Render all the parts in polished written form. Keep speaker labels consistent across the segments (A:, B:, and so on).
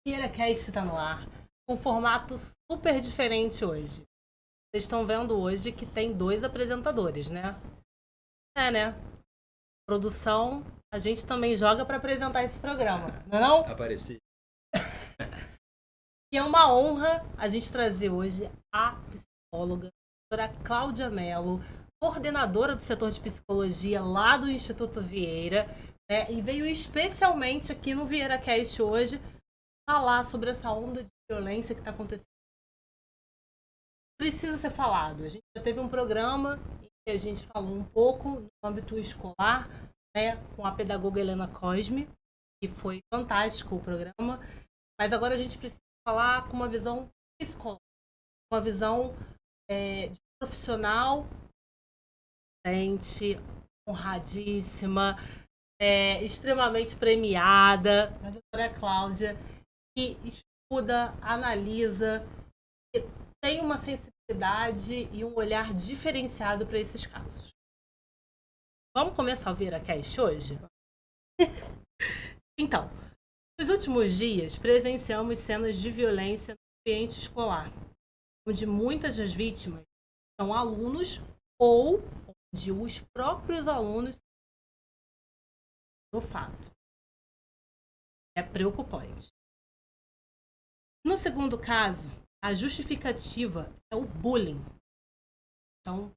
A: VieiraCast está no ar, com um formato super diferente hoje. Vocês estão vendo hoje que tem 2 apresentadores, né? Né? Produção, a gente também joga para apresentar esse programa, não é não?
B: Apareci.
A: E é uma honra a gente trazer hoje a psicóloga, a doutora Cláudia Mello, coordenadora do setor de psicologia lá do Instituto Vieira, né? E veio especialmente aqui no VieiraCast hoje falar sobre essa onda de violência que está acontecendo. Precisa ser falado. A gente já teve um programa em que a gente falou um pouco no âmbito escolar, né, com a pedagoga Helena Cosme, que foi fantástico o programa, mas agora a gente precisa falar com uma visão psicológica, uma visão de profissional, honradíssima, extremamente premiada, a doutora Cláudia, que estuda, analisa, tem uma sensibilidade e um olhar diferenciado para esses casos. Vamos começar a VieiraCast hoje? Então, nos últimos dias presenciamos cenas de violência no ambiente escolar, onde muitas das vítimas são alunos ou onde os próprios alunos do fato. É preocupante. No segundo caso, a justificativa é o bullying. Então,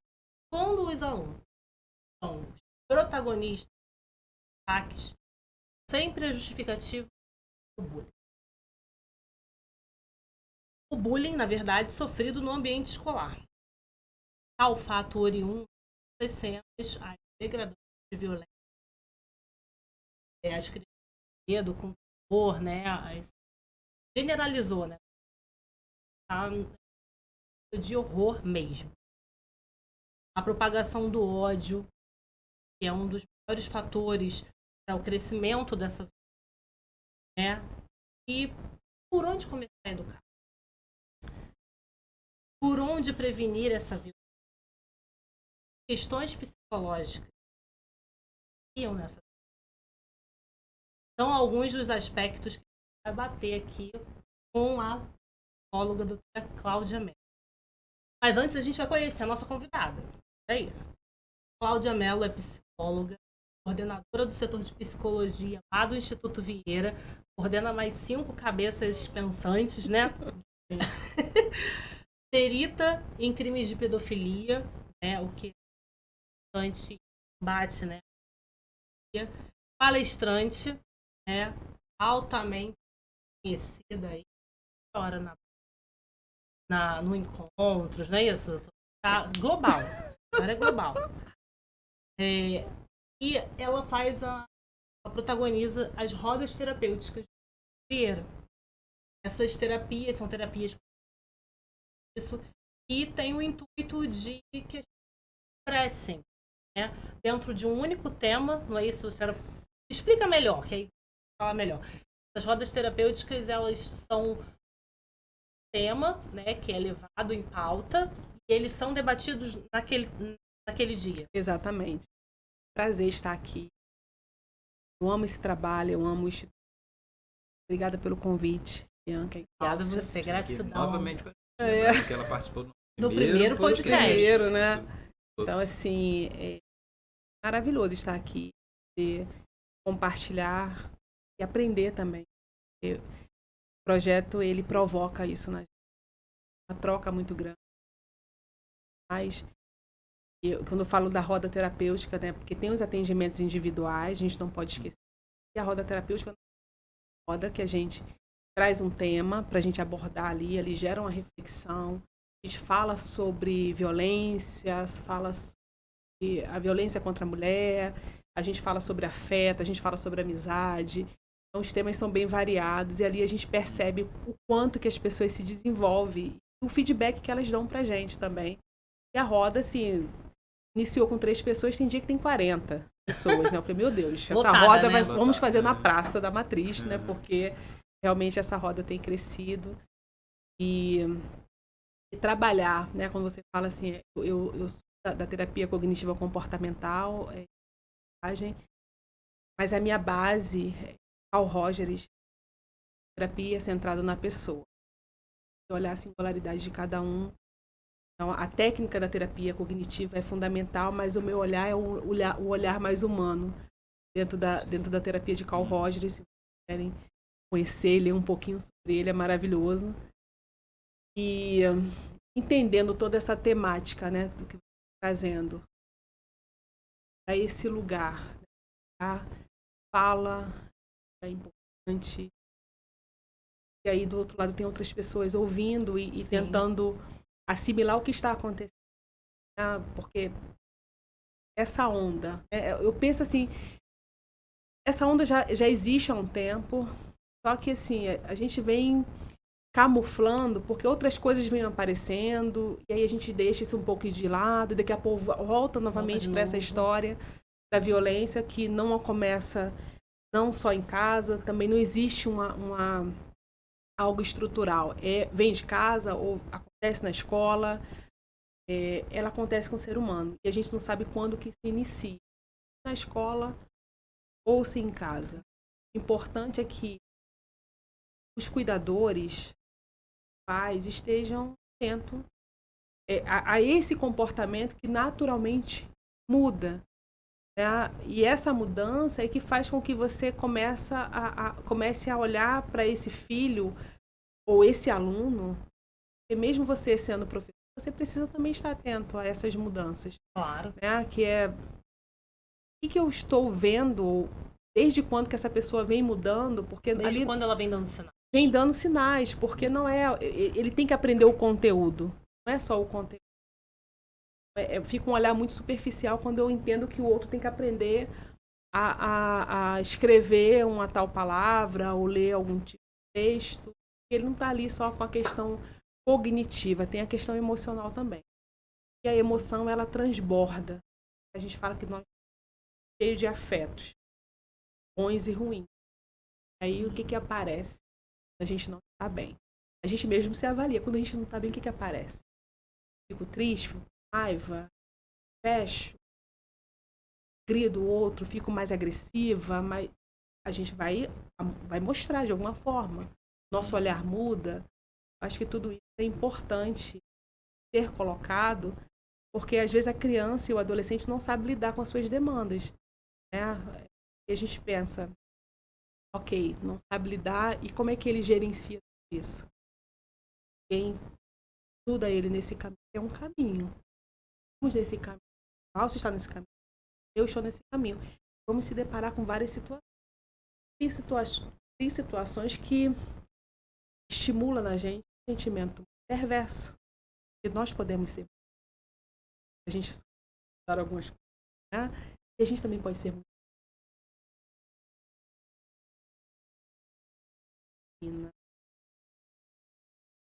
A: quando os alunos são os protagonistas dos ataques, sempre a justificativa é o bullying. O bullying, na verdade, sofrido no ambiente escolar. Tal fato oriundo das cenas, a degradação de violência, as crianças com medo, com terror, né? Generalizou, né? Tá de horror mesmo. A propagação do ódio, que é um dos maiores fatores para o crescimento dessa violência, né? E por onde começar a educar? Por onde prevenir essa violência? Questões psicológicas iam nessa. São alguns dos aspectos que a gente vai bater aqui com a psicóloga doutora Cláudia Mello. Mas antes a gente vai conhecer a nossa convidada. Aí. Cláudia Mello é psicóloga, coordenadora do setor de psicologia lá do Instituto Vieira, coordena mais 5 cabeças pensantes, né? Perita em crimes de pedofilia, né? O que é bastante bate, né? Palestrante, né? Altamente conhecida aí, hora no encontros, não é isso? Tá global, agora é global. E ela protagoniza as rodas terapêuticas de Vieira. Essas terapias são terapias isso e tem o intuito de que expressem, né, dentro de um único tema, não é isso? Senhora, explica melhor, que aí fala melhor. As rodas terapêuticas, elas são um tema, né, que é levado em pauta e eles são debatidos naquele dia.
C: Exatamente. Prazer estar aqui. Eu amo esse trabalho, eu amo o Instituto. Obrigada pelo convite, Bianca.
A: Obrigada a você, gratidão.
B: Novamente, que ela participou
A: do primeiro podcast.
C: Primeiro, né? Então, assim, é maravilhoso estar aqui, compartilhar e aprender também. O projeto, ele provoca isso na gente. Uma troca muito grande. Mas, quando eu falo da roda terapêutica, né, porque tem os atendimentos individuais, a gente não pode esquecer. E a roda terapêutica é uma roda que a gente traz um tema para a gente abordar ali gera uma reflexão. A gente fala sobre violências, fala sobre a violência contra a mulher, a gente fala sobre afeto, a gente fala sobre amizade. Então, os temas são bem variados e ali a gente percebe o quanto que as pessoas se desenvolvem, o feedback que elas dão pra gente também. E a roda, assim, iniciou com 3 pessoas, tem dia que tem 40 pessoas, né? Eu falei, meu Deus, essa
A: Lotada,
C: roda
A: né?
C: vamos fazer na Praça da Matriz, né? Porque realmente essa roda tem crescido. E trabalhar, né? Quando você fala assim, eu sou da terapia cognitiva comportamental, mas a minha base, Carl Rogers, terapia é centrada na pessoa. Olhar a singularidade de cada um. Então, a técnica da terapia cognitiva é fundamental, mas o meu olhar é o olhar mais humano dentro da terapia de Carl Rogers. Se quiserem conhecer, ler um pouquinho sobre ele, é maravilhoso. E entendendo toda essa temática, né, do que está trazendo para esse lugar. A fala é importante. E aí, do outro lado, tem outras pessoas ouvindo e tentando assimilar o que está acontecendo. Né? Porque essa onda, eu penso assim, essa onda já existe há um tempo, só que assim, a gente vem camuflando, porque outras coisas vêm aparecendo, e aí a gente deixa isso um pouco de lado, e daqui a pouco volta novamente para essa história da violência, que não começa não só em casa, também não existe algo estrutural. Vem de casa ou acontece na escola, ela acontece com o ser humano. E a gente não sabe quando que se inicia. Na escola ou se em casa. O importante é que os cuidadores, pais, estejam atentos a esse comportamento que naturalmente muda. Né? E essa mudança é que faz com que você comece a olhar para esse filho ou esse aluno, e mesmo você sendo professor, você precisa também estar atento a essas mudanças.
A: Claro.
C: Né? Que é o que eu estou vendo, desde quando que essa pessoa vem mudando, porque
A: Desde
C: ali
A: quando ela vem dando sinais.
C: Vem dando sinais, porque não ele tem que aprender o conteúdo, não é só o conteúdo. Fica um olhar muito superficial quando eu entendo que o outro tem que aprender a escrever uma tal palavra ou ler algum tipo de texto. Ele não está ali só com a questão cognitiva, tem a questão emocional também. E a emoção, ela transborda. A gente fala que nós somos cheios de afetos, bons e ruins. Aí o que aparece? A gente não está bem. A gente mesmo se avalia. Quando a gente não está bem, o que aparece? Fico triste, fico com raiva, fecho, grito o outro, fico mais agressiva, mas a gente vai mostrar de alguma forma. Nosso olhar muda. Acho que tudo isso é importante ser colocado, porque às vezes a criança e o adolescente não sabem lidar com as suas demandas. Né? E a gente pensa, ok, não sabe lidar, e como é que ele gerencia isso? Quem ajuda ele nesse caminho é um caminho. Vamos nesse caminho. Você está nesse caminho. Eu estou nesse caminho. Vamos se deparar com várias situações. Tem situações que estimulam na gente um sentimento perverso. E nós podemos ser. A gente dar algumas coisas. Né? E a gente também pode ser muito.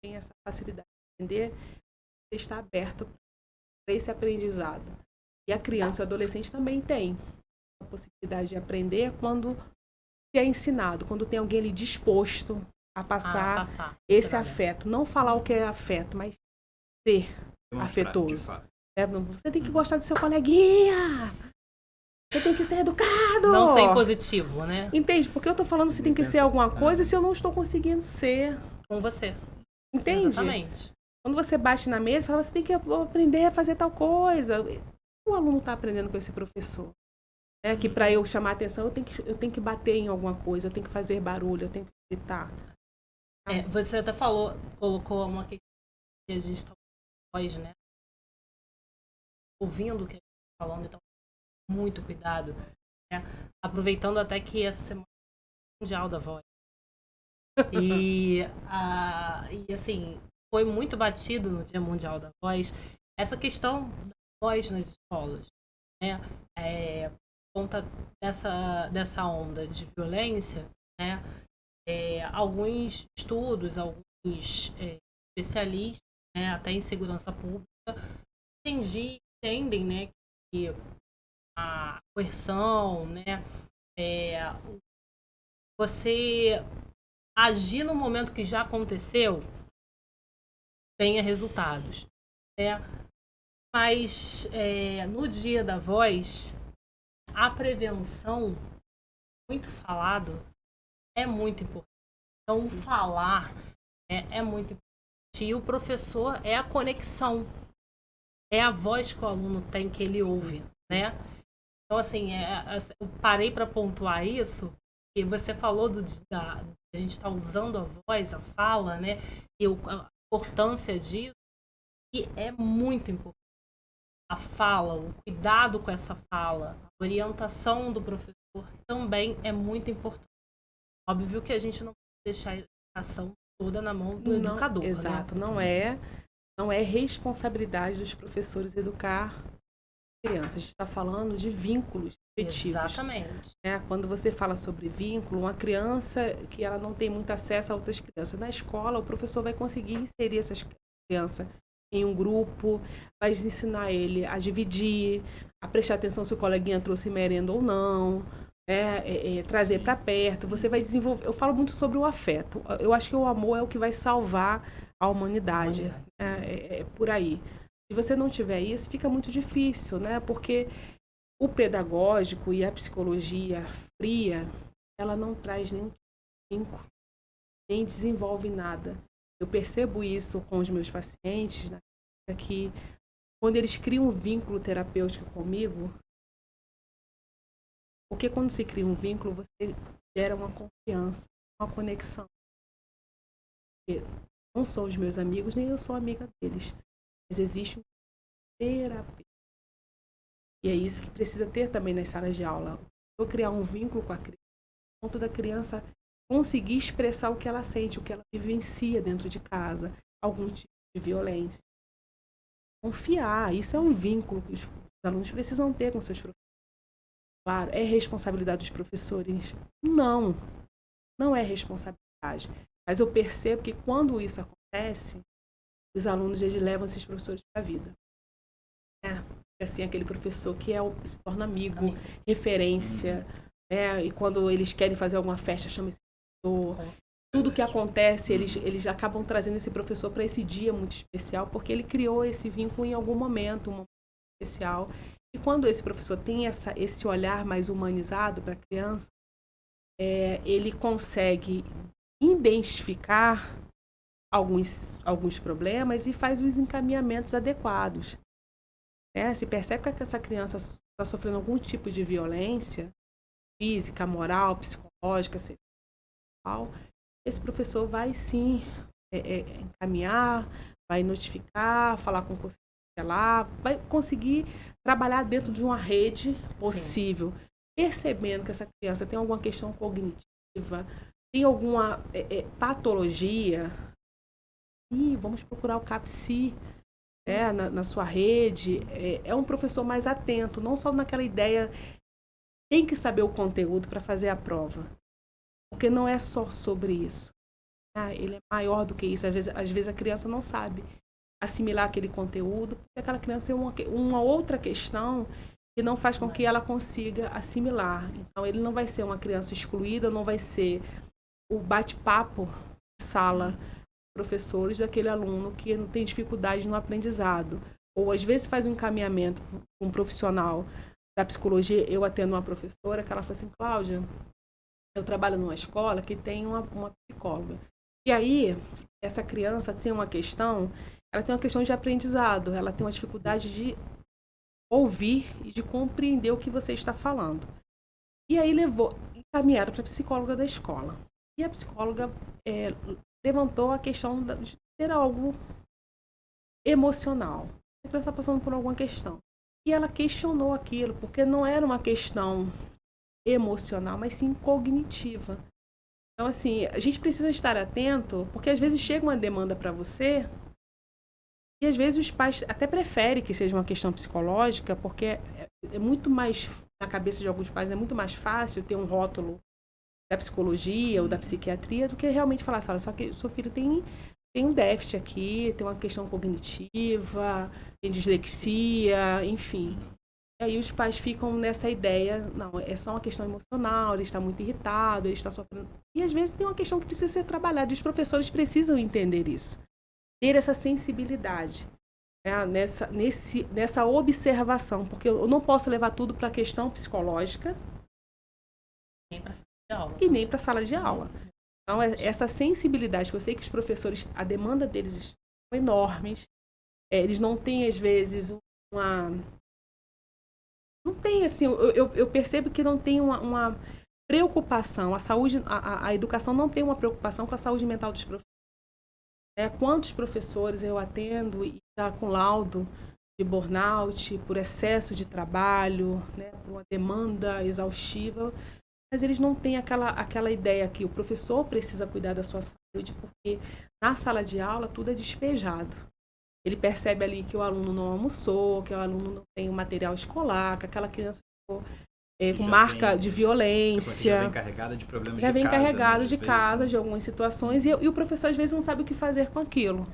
C: Tem essa facilidade de entender, você está aberto para esse aprendizado. E a criança e o adolescente também tem a possibilidade de aprender quando é ensinado, quando tem alguém ali disposto a passar esse afeto. Não falar o que é afeto, mas ser afetuoso. Você tem que gostar do seu coleguinha. Você tem que ser educado.
A: Não ser impositivo, né?
C: Entende? Porque eu tô falando que você tem que ser alguma coisa se eu não estou conseguindo ser.
A: Com você.
C: Entende?
A: Exatamente.
C: Quando você bate na mesa e fala, você tem que aprender a fazer tal coisa. O aluno está aprendendo com esse professor. Que para eu chamar a atenção, eu tenho que bater em alguma coisa, eu tenho que fazer barulho, eu tenho que gritar.
A: Você até colocou uma questão que a gente está hoje, né? Ouvindo o que a gente está falando, então muito cuidado. Né? Aproveitando até que essa semana é Mundial da Voz. E assim, foi muito batido no Dia Mundial da Voz essa questão da voz nas escolas, né? Por conta dessa onda de violência, né? Alguns estudos, alguns especialistas, né, até em segurança pública, entendem, né, que a coerção, né, você agir no momento que já aconteceu tenha resultados, né? Mas no Dia da Voz, a prevenção, muito falado, é muito importante. Então, o falar é muito importante. E o professor é a conexão, é a voz que o aluno tem, que ele ouve, né? Então, assim, eu parei para pontuar isso, e você falou a gente estar usando a voz, a fala, né? E a importância disso, e é muito importante. A fala, o cuidado com essa fala, a orientação do professor também é muito importante. Óbvio que a gente não pode deixar a educação toda na mão do educador.
C: Exato,
A: né?
C: não é responsabilidade dos professores educar crianças. A gente está falando de vínculos afetivos.
A: Exatamente.
C: Quando você fala sobre vínculo, uma criança que ela não tem muito acesso a outras crianças. Na escola, o professor vai conseguir inserir essas crianças em um grupo, vai ensinar ele a dividir, a prestar atenção se o coleguinha trouxe merenda ou não, trazer para perto. Você vai desenvolver. Eu falo muito sobre o afeto. Eu acho que o amor é o que vai salvar a humanidade. É por aí. Se você não tiver isso, fica muito difícil, né? Porque o pedagógico e a psicologia fria, ela não traz nem vínculo, nem desenvolve nada. Eu percebo isso com os meus pacientes, né, que quando eles criam um vínculo terapêutico comigo, porque quando se cria um vínculo, você gera uma confiança, uma conexão. Porque não são os meus amigos, nem eu sou amiga deles. Mas existe um terapeuta. E é isso que precisa ter também nas salas de aula. Eu criar um vínculo com a criança, ao ponto da criança conseguir expressar o que ela sente, o que ela vivencia dentro de casa, algum tipo de violência. Confiar, isso é um vínculo que os alunos precisam ter com seus professores. Claro, é responsabilidade dos professores? Não, não é responsabilidade. Mas eu percebo que quando isso acontece, os alunos eles levam esses professores para a vida. Assim, aquele professor que se torna amigo, referência, e quando eles querem fazer alguma festa, chama esse professor. Tudo que acontece, eles acabam trazendo esse professor para esse dia muito especial, porque ele criou esse vínculo em algum momento, um momento especial. E quando esse professor tem esse olhar mais humanizado para a criança, ele consegue identificar alguns problemas e faz os encaminhamentos adequados. Se percebe que essa criança está sofrendo algum tipo de violência física, moral, psicológica, sexual, esse professor vai sim encaminhar, vai notificar, falar com o conselho tutelar, vai conseguir trabalhar dentro de uma rede possível, sim, percebendo que essa criança tem alguma questão cognitiva, tem alguma patologia, e vamos procurar o CAPSI, na sua rede. É um professor mais atento, não só naquela ideia, tem que saber o conteúdo para fazer a prova, porque não é só sobre isso. Ele é maior do que isso. Às vezes a criança não sabe assimilar aquele conteúdo, porque aquela criança tem uma outra questão que não faz com que ela consiga assimilar. Então, ele não vai ser uma criança excluída, não vai ser o bate-papo de sala professores daquele aluno que não tem dificuldade no aprendizado. Ou, às vezes, faz um encaminhamento com um profissional da psicologia. Eu atendo uma professora que ela fala assim: Cláudia, eu trabalho numa escola que tem uma psicóloga. E aí, essa criança tem uma questão, ela tem uma questão de aprendizado, ela tem uma dificuldade de ouvir e de compreender o que você está falando. E aí encaminharam para a psicóloga da escola. E a psicóloga levantou a questão de ter algo emocional. A criança está passando por alguma questão. E ela questionou aquilo, porque não era uma questão emocional, mas sim cognitiva. Então, assim, a gente precisa estar atento, porque às vezes chega uma demanda para você e às vezes os pais até preferem que seja uma questão psicológica, porque é muito mais, na cabeça de alguns pais, é muito mais fácil ter um rótulo da psicologia ou da psiquiatria do que realmente falar assim: olha, só que o seu filho tem um déficit aqui, tem uma questão cognitiva, tem dislexia, enfim. E aí os pais ficam nessa ideia: não, é só uma questão emocional, ele está muito irritado, ele está sofrendo. E às vezes tem uma questão que precisa ser trabalhada, e os professores precisam entender isso, ter essa sensibilidade, nessa observação, porque eu não posso levar tudo para a questão psicológica
A: nem para a sala de aula.
C: E nem para a sala de aula. Então, essa sensibilidade, que eu sei que os professores, a demanda deles são enormes, eles não têm, às vezes, uma... Não tem, assim, eu percebo que não tem uma preocupação, a saúde, a educação não tem uma preocupação com a saúde mental dos professores. Quantos professores eu atendo e está com laudo de burnout, por excesso de trabalho, né, por uma demanda exaustiva, mas eles não têm aquela ideia que o professor precisa cuidar da sua saúde, porque na sala de aula tudo é despejado. Ele percebe ali que o aluno não almoçou, que o aluno não tem o material escolar, que aquela criança ficou com marca de violência.
B: Já vem carregada de problemas
C: já
B: de casa.
C: Já vem carregado
B: né?
C: de casa, de algumas situações, e o professor às vezes não sabe o que fazer com aquilo.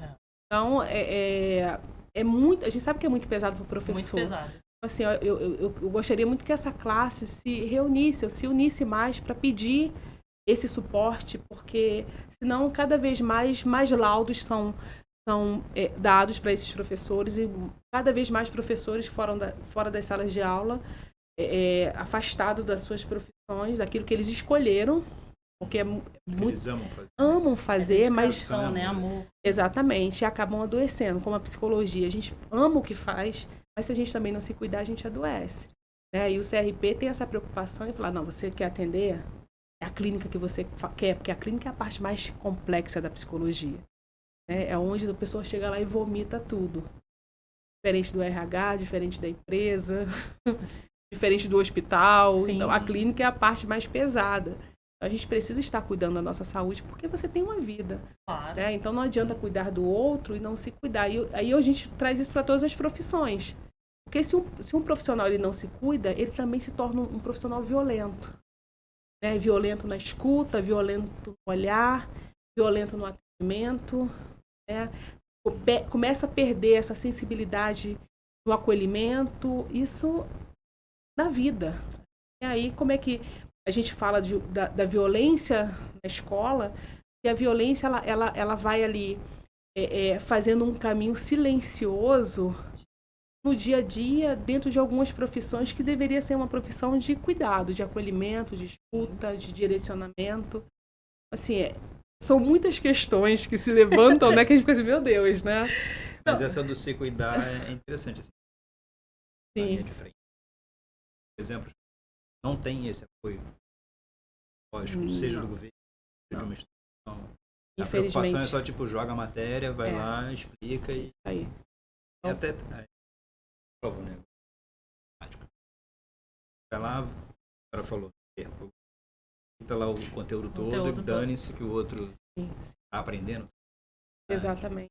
C: Então, é muito, a gente sabe que é muito pesado para o professor.
A: Muito pesado.
C: Assim, eu gostaria muito que essa classe se reunisse, ou se unisse mais para pedir esse suporte, porque senão cada vez mais laudos são dados para esses professores e cada vez mais professores fora das salas de aula, afastados das suas profissões, daquilo que eles escolheram, porque
B: eles
C: amam fazer, mas
A: né, amor.
C: Exatamente, e acabam adoecendo, como a psicologia. A gente ama o que faz, mas se a gente também não se cuidar, a gente adoece. Né? E o CRP tem essa preocupação em falar, não, você quer atender? É a clínica que você quer, porque a clínica é a parte mais complexa da psicologia. É onde a pessoa chega lá e vomita tudo. Diferente do RH, diferente da empresa, diferente do hospital.
A: Sim.
C: Então, a clínica é a parte mais pesada. A gente precisa estar cuidando da nossa saúde porque você tem uma vida.
A: Claro.
C: Né? Então, não adianta cuidar do outro e não se cuidar. E aí a gente traz isso para todas as profissões. Porque se um profissional ele não se cuida, ele também se torna um profissional violento. Né? Violento na escuta, violento no olhar, violento no atendimento. Né? Começa a perder essa sensibilidade no acolhimento, isso na vida. E aí, como é que a gente fala da violência na escola, e a violência ela vai ali fazendo um caminho silencioso no dia a dia, dentro de algumas profissões que deveria ser uma profissão de cuidado, de acolhimento, de escuta, de direcionamento. Assim, são muitas questões que se levantam, né? Que a gente fica assim, meu Deus, né?
B: Mas essa do se cuidar é interessante. Assim,
C: sim.
B: linha de frente. Por exemplo, não tem esse apoio, lógico, seja do governo, seja de uma instituição. A preocupação é só, tipo, joga a matéria, vai lá, explica e...
C: Aí.
B: E até... prova, né? Vai lá, o cara falou, tá lá o conteúdo todo e dane-se que o outro tá aprendendo.
C: Exatamente.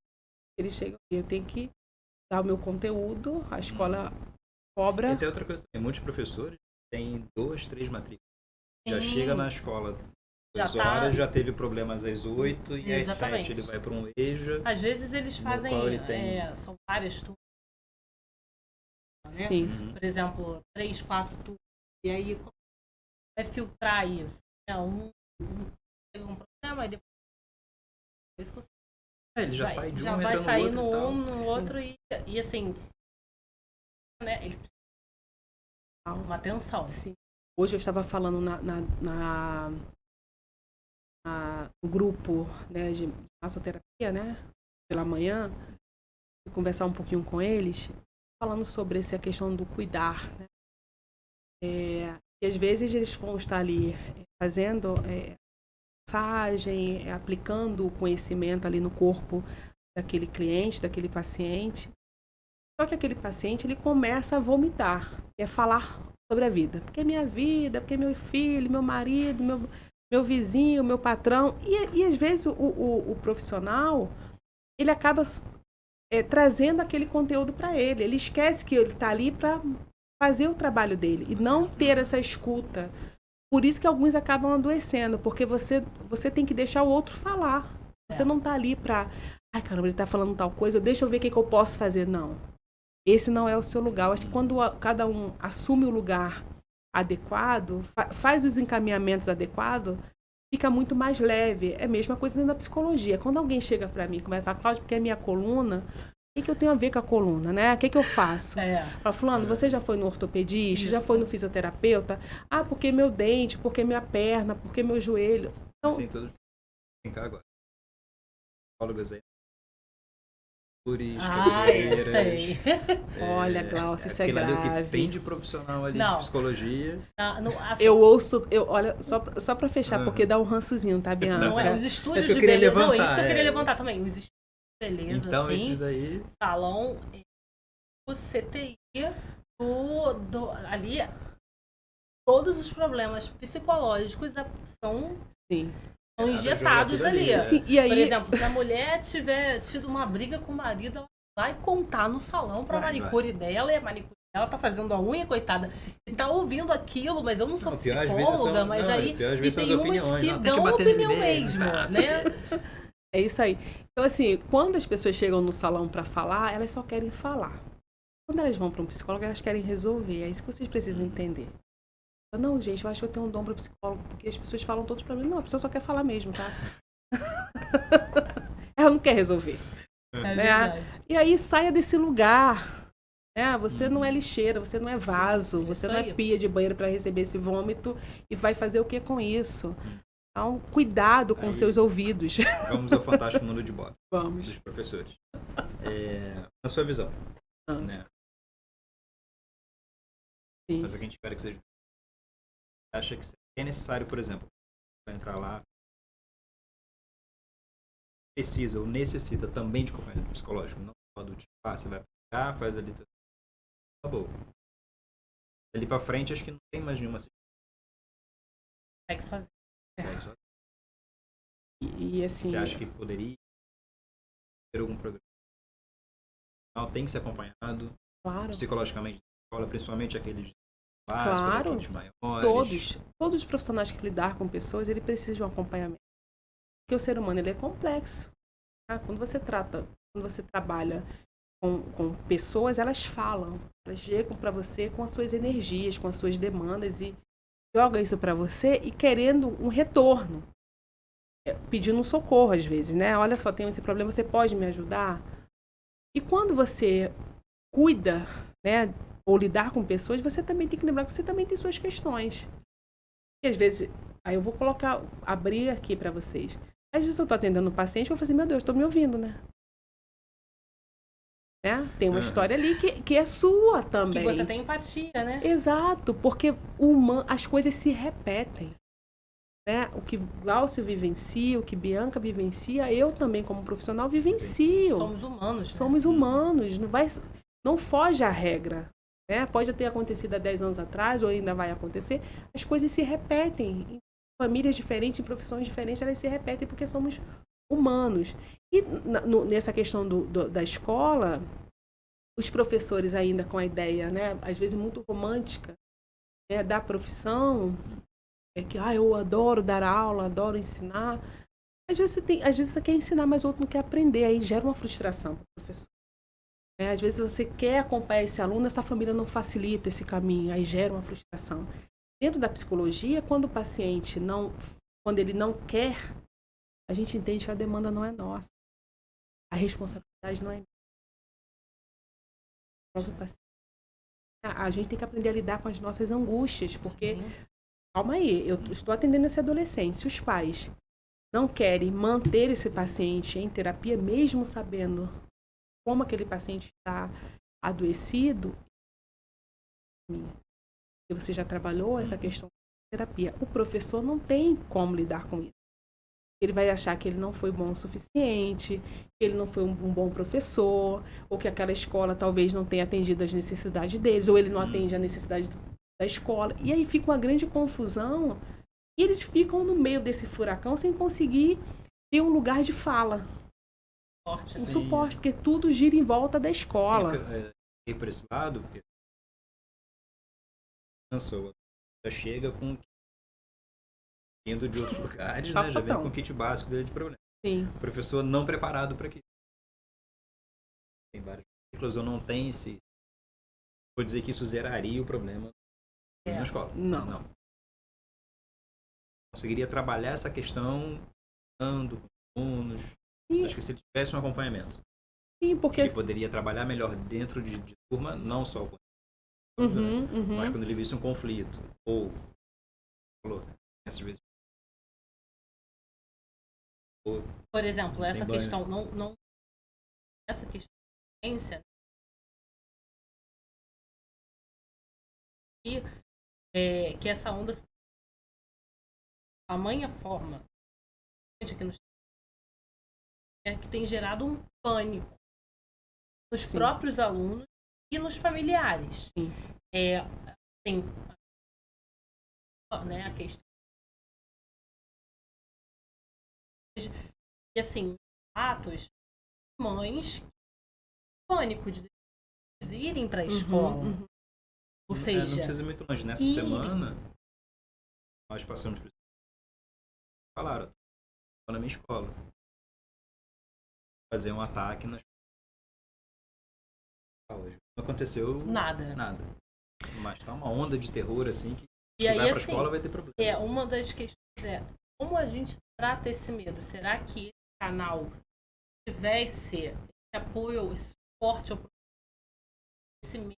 C: Eles chegam e eu tenho que dar o meu conteúdo, a escola cobra.
B: E tem outra coisa também, muitos professores têm 2, 3 matrículas. Já chega na escola 2 horas, já teve problemas às 8 e às 7 ele vai para um EJA.
A: Às vezes eles fazem, são várias turmas. Né?
C: Sim.
A: Por exemplo, 3, 4 turmas. E aí vai filtrar isso. Um pega um problema e depois
B: ele já sai de um,
A: já
B: entra
A: vai
B: no
A: sair
B: outro
A: no outro e assim, né, ele precisa de uma atenção.
C: Sim. Hoje eu estava falando no grupo, né, de massoterapia, né, pela manhã, conversar um pouquinho com eles, falando sobre essa questão do cuidar, né? E às vezes eles vão estar ali fazendo massagem, aplicando o conhecimento ali no corpo daquele cliente, daquele paciente. Só que aquele paciente, ele começa a vomitar, falar sobre a vida. Porque é minha vida, porque é meu filho, meu marido, meu vizinho, meu patrão. E às vezes o profissional, ele acaba trazendo aquele conteúdo para ele. Ele esquece que ele está ali para fazer o trabalho dele e não ter essa escuta. Por isso que alguns acabam adoecendo, porque você tem que deixar o outro falar. Você não está ali para, ai caramba, ele está falando tal coisa, deixa eu ver o que eu posso fazer. Não. Esse não é o seu lugar. Eu acho que quando cada um assume o lugar adequado, faz os encaminhamentos adequados, fica muito mais leve. É a mesma coisa dentro da psicologia. Quando alguém chega para mim e começa a falar, Cláudia, porque é minha coluna, o que eu tenho a ver com a coluna, né? O que eu faço? Fala, fulano, você já foi no ortopedista? Isso. Já foi no fisioterapeuta? Ah, porque meu dente, porque minha perna, porque meu joelho. Então,
B: assim, brincar agora. Psicólogas aí.
A: Tem.
C: Olha, Glaucio, isso é grave.
B: Ali, o que tem de profissional ali de psicologia.
A: Assim,
C: eu ouço, olha, só para fechar, porque dá um rançozinho, tá, Bianca?
A: Não é, os estúdios de beleza. Não, é isso que eu queria levantar também. Os estúdios de beleza,
B: então,
A: assim,
B: esses daí...
A: salão, o CTI, ali, todos os problemas psicológicos são...
C: Sim.
A: São injetados ali.
C: Sim, e aí...
A: Por exemplo, se a mulher tiver tido uma briga com o marido, ela vai contar no salão pra manicure dela, e a manicure dela tá fazendo a unha, coitada, e tá ouvindo aquilo, mas eu não sou psicóloga, mas aí e tem umas que dão opinião mesmo, né?
C: É isso aí. Então, assim, quando as pessoas chegam no salão pra falar, elas só querem falar. Quando elas vão pra um psicólogo, elas querem resolver. É isso que vocês precisam entender. Não, gente, eu acho que eu tenho um dom para psicólogo, porque as pessoas falam todos para mim. Não, a pessoa só quer falar mesmo, tá? Ela não quer resolver. Né? E aí saia desse lugar. Né? Você não é lixeira, você não é vaso, você não é pia de banheiro para receber esse vômito e vai fazer o que com isso? Então, cuidado com seus ouvidos.
B: Vamos ao fantástico mundo de Bob.
C: Vamos.
B: Dos professores. Na sua visão, né?
C: Sim.
B: Mas a gente espera que seja. Acha que é necessário, por exemplo, para entrar lá, precisa ou necessita também de acompanhamento psicológico, não só do tipo, você vai pegar, faz ali, acabou. Ali para frente, acho que não tem mais nenhuma
A: Segue sozinho.
C: E assim...
B: Você acha que poderia ter algum programa? Não, tem que ser acompanhado psicologicamente na escola, principalmente aqueles
C: claro,
B: maiores.
C: Todos os profissionais que lidar com pessoas, ele precisa de um acompanhamento. Porque o ser humano, ele é complexo. Tá? Quando você trabalha com pessoas, elas falam, elas chegam para você com as suas energias, com as suas demandas e jogam isso para você e querendo um retorno. Pedindo um socorro às vezes, né? Olha só, tenho esse problema, você pode me ajudar? E quando você cuida, né, ou lidar com pessoas, você também tem que lembrar que você também tem suas questões. E às vezes, aí eu vou abrir aqui para vocês. Às vezes eu estou atendendo um paciente e eu vou falar assim, meu Deus, estou me ouvindo, né? Tem uma história ali que é sua também.
A: Que você tem empatia, né?
C: Exato, porque as coisas se repetem. Né? O que Glaucio vivencia, o que Bianca vivencia, eu também como profissional vivencio.
A: Somos humanos. Né?
C: Somos humanos, não foge à regra. Né? Pode ter acontecido há 10 anos atrás, ou ainda vai acontecer. As coisas se repetem. Em famílias diferentes, em profissões diferentes, elas se repetem porque somos humanos. E nessa questão da escola, os professores ainda com a ideia, né, às vezes muito romântica, né, da profissão, que eu adoro dar aula, adoro ensinar. Às vezes você quer ensinar, mas o outro não quer aprender, aí gera uma frustração para o professor. Às vezes você quer acompanhar esse aluno, essa família não facilita esse caminho, aí gera uma frustração. Dentro da psicologia, quando o paciente quando ele não quer, a gente entende que a demanda não é nossa. A responsabilidade não é nossa. A gente tem que aprender a lidar com as nossas angústias, porque, calma aí, eu estou atendendo esse adolescente. Se os pais não querem manter esse paciente em terapia, mesmo sabendo como aquele paciente está adoecido, e você já trabalhou essa questão da terapia, o professor não tem como lidar com isso. Ele vai achar que ele não foi bom o suficiente, que ele não foi um bom professor, ou que aquela escola talvez não tenha atendido as necessidades deles, ou ele não atende a necessidade da escola. E aí fica uma grande confusão, e eles ficam no meio desse furacão sem conseguir ter um lugar de fala. Suporte, porque tudo gira em volta da escola.
B: E por esse lado, porque já chega com indo de outros lugares, né? Já vem com o kit básico dele de problema.
C: Sim.
B: O professor não preparado para aquilo. Tem vários ciclos, ou não tem esse... Vou dizer que isso zeraria o problema na escola.
C: Não.
B: Conseguiria trabalhar essa questão com alunos. Acho que se ele tivesse um acompanhamento, ele poderia trabalhar melhor dentro de turma, não só com mas quando ele visse um conflito, ou às vezes
A: Por exemplo, essa questão, essa questão de violência, que essa onda, a tamanha forma, aqui no que tem gerado um pânico nos Sim. próprios alunos e nos familiares.
C: Sim.
A: Tem, né, a questão e assim, atos, mães, pânico de irem para a escola. Ou seja,
B: não precisa ir muito longe. Nessa semana, nós passamos por isso. Falaram, na minha escola, fazer um ataque nas aulas. Não aconteceu
A: nada.
B: Mas tá uma onda de terror, assim, que
A: se
B: vai pra escola vai ter problema.
A: Uma das questões como a gente trata esse medo? Será que esse canal tivesse esse apoio, esse suporte ao esse medo?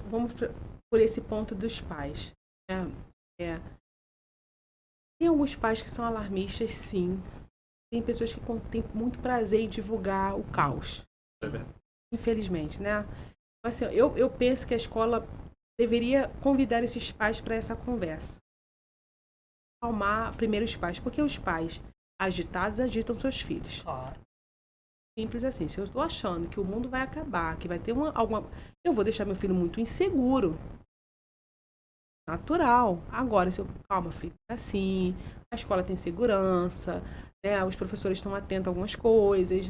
C: Vamos por esse ponto dos pais. Tem alguns pais que são alarmistas, sim. Tem pessoas que têm muito prazer em divulgar o caos. Infelizmente, né? Assim, eu penso que a escola deveria convidar esses pais para essa conversa. Acalmar primeiro os pais, porque os pais agitados agitam seus filhos.
A: Claro.
C: Simples assim. Se eu estou achando que o mundo vai acabar, que vai ter alguma... Eu vou deixar meu filho muito inseguro. Natural. Agora, calma, filho, é assim, a escola tem segurança, né? Os professores estão atentos a algumas coisas,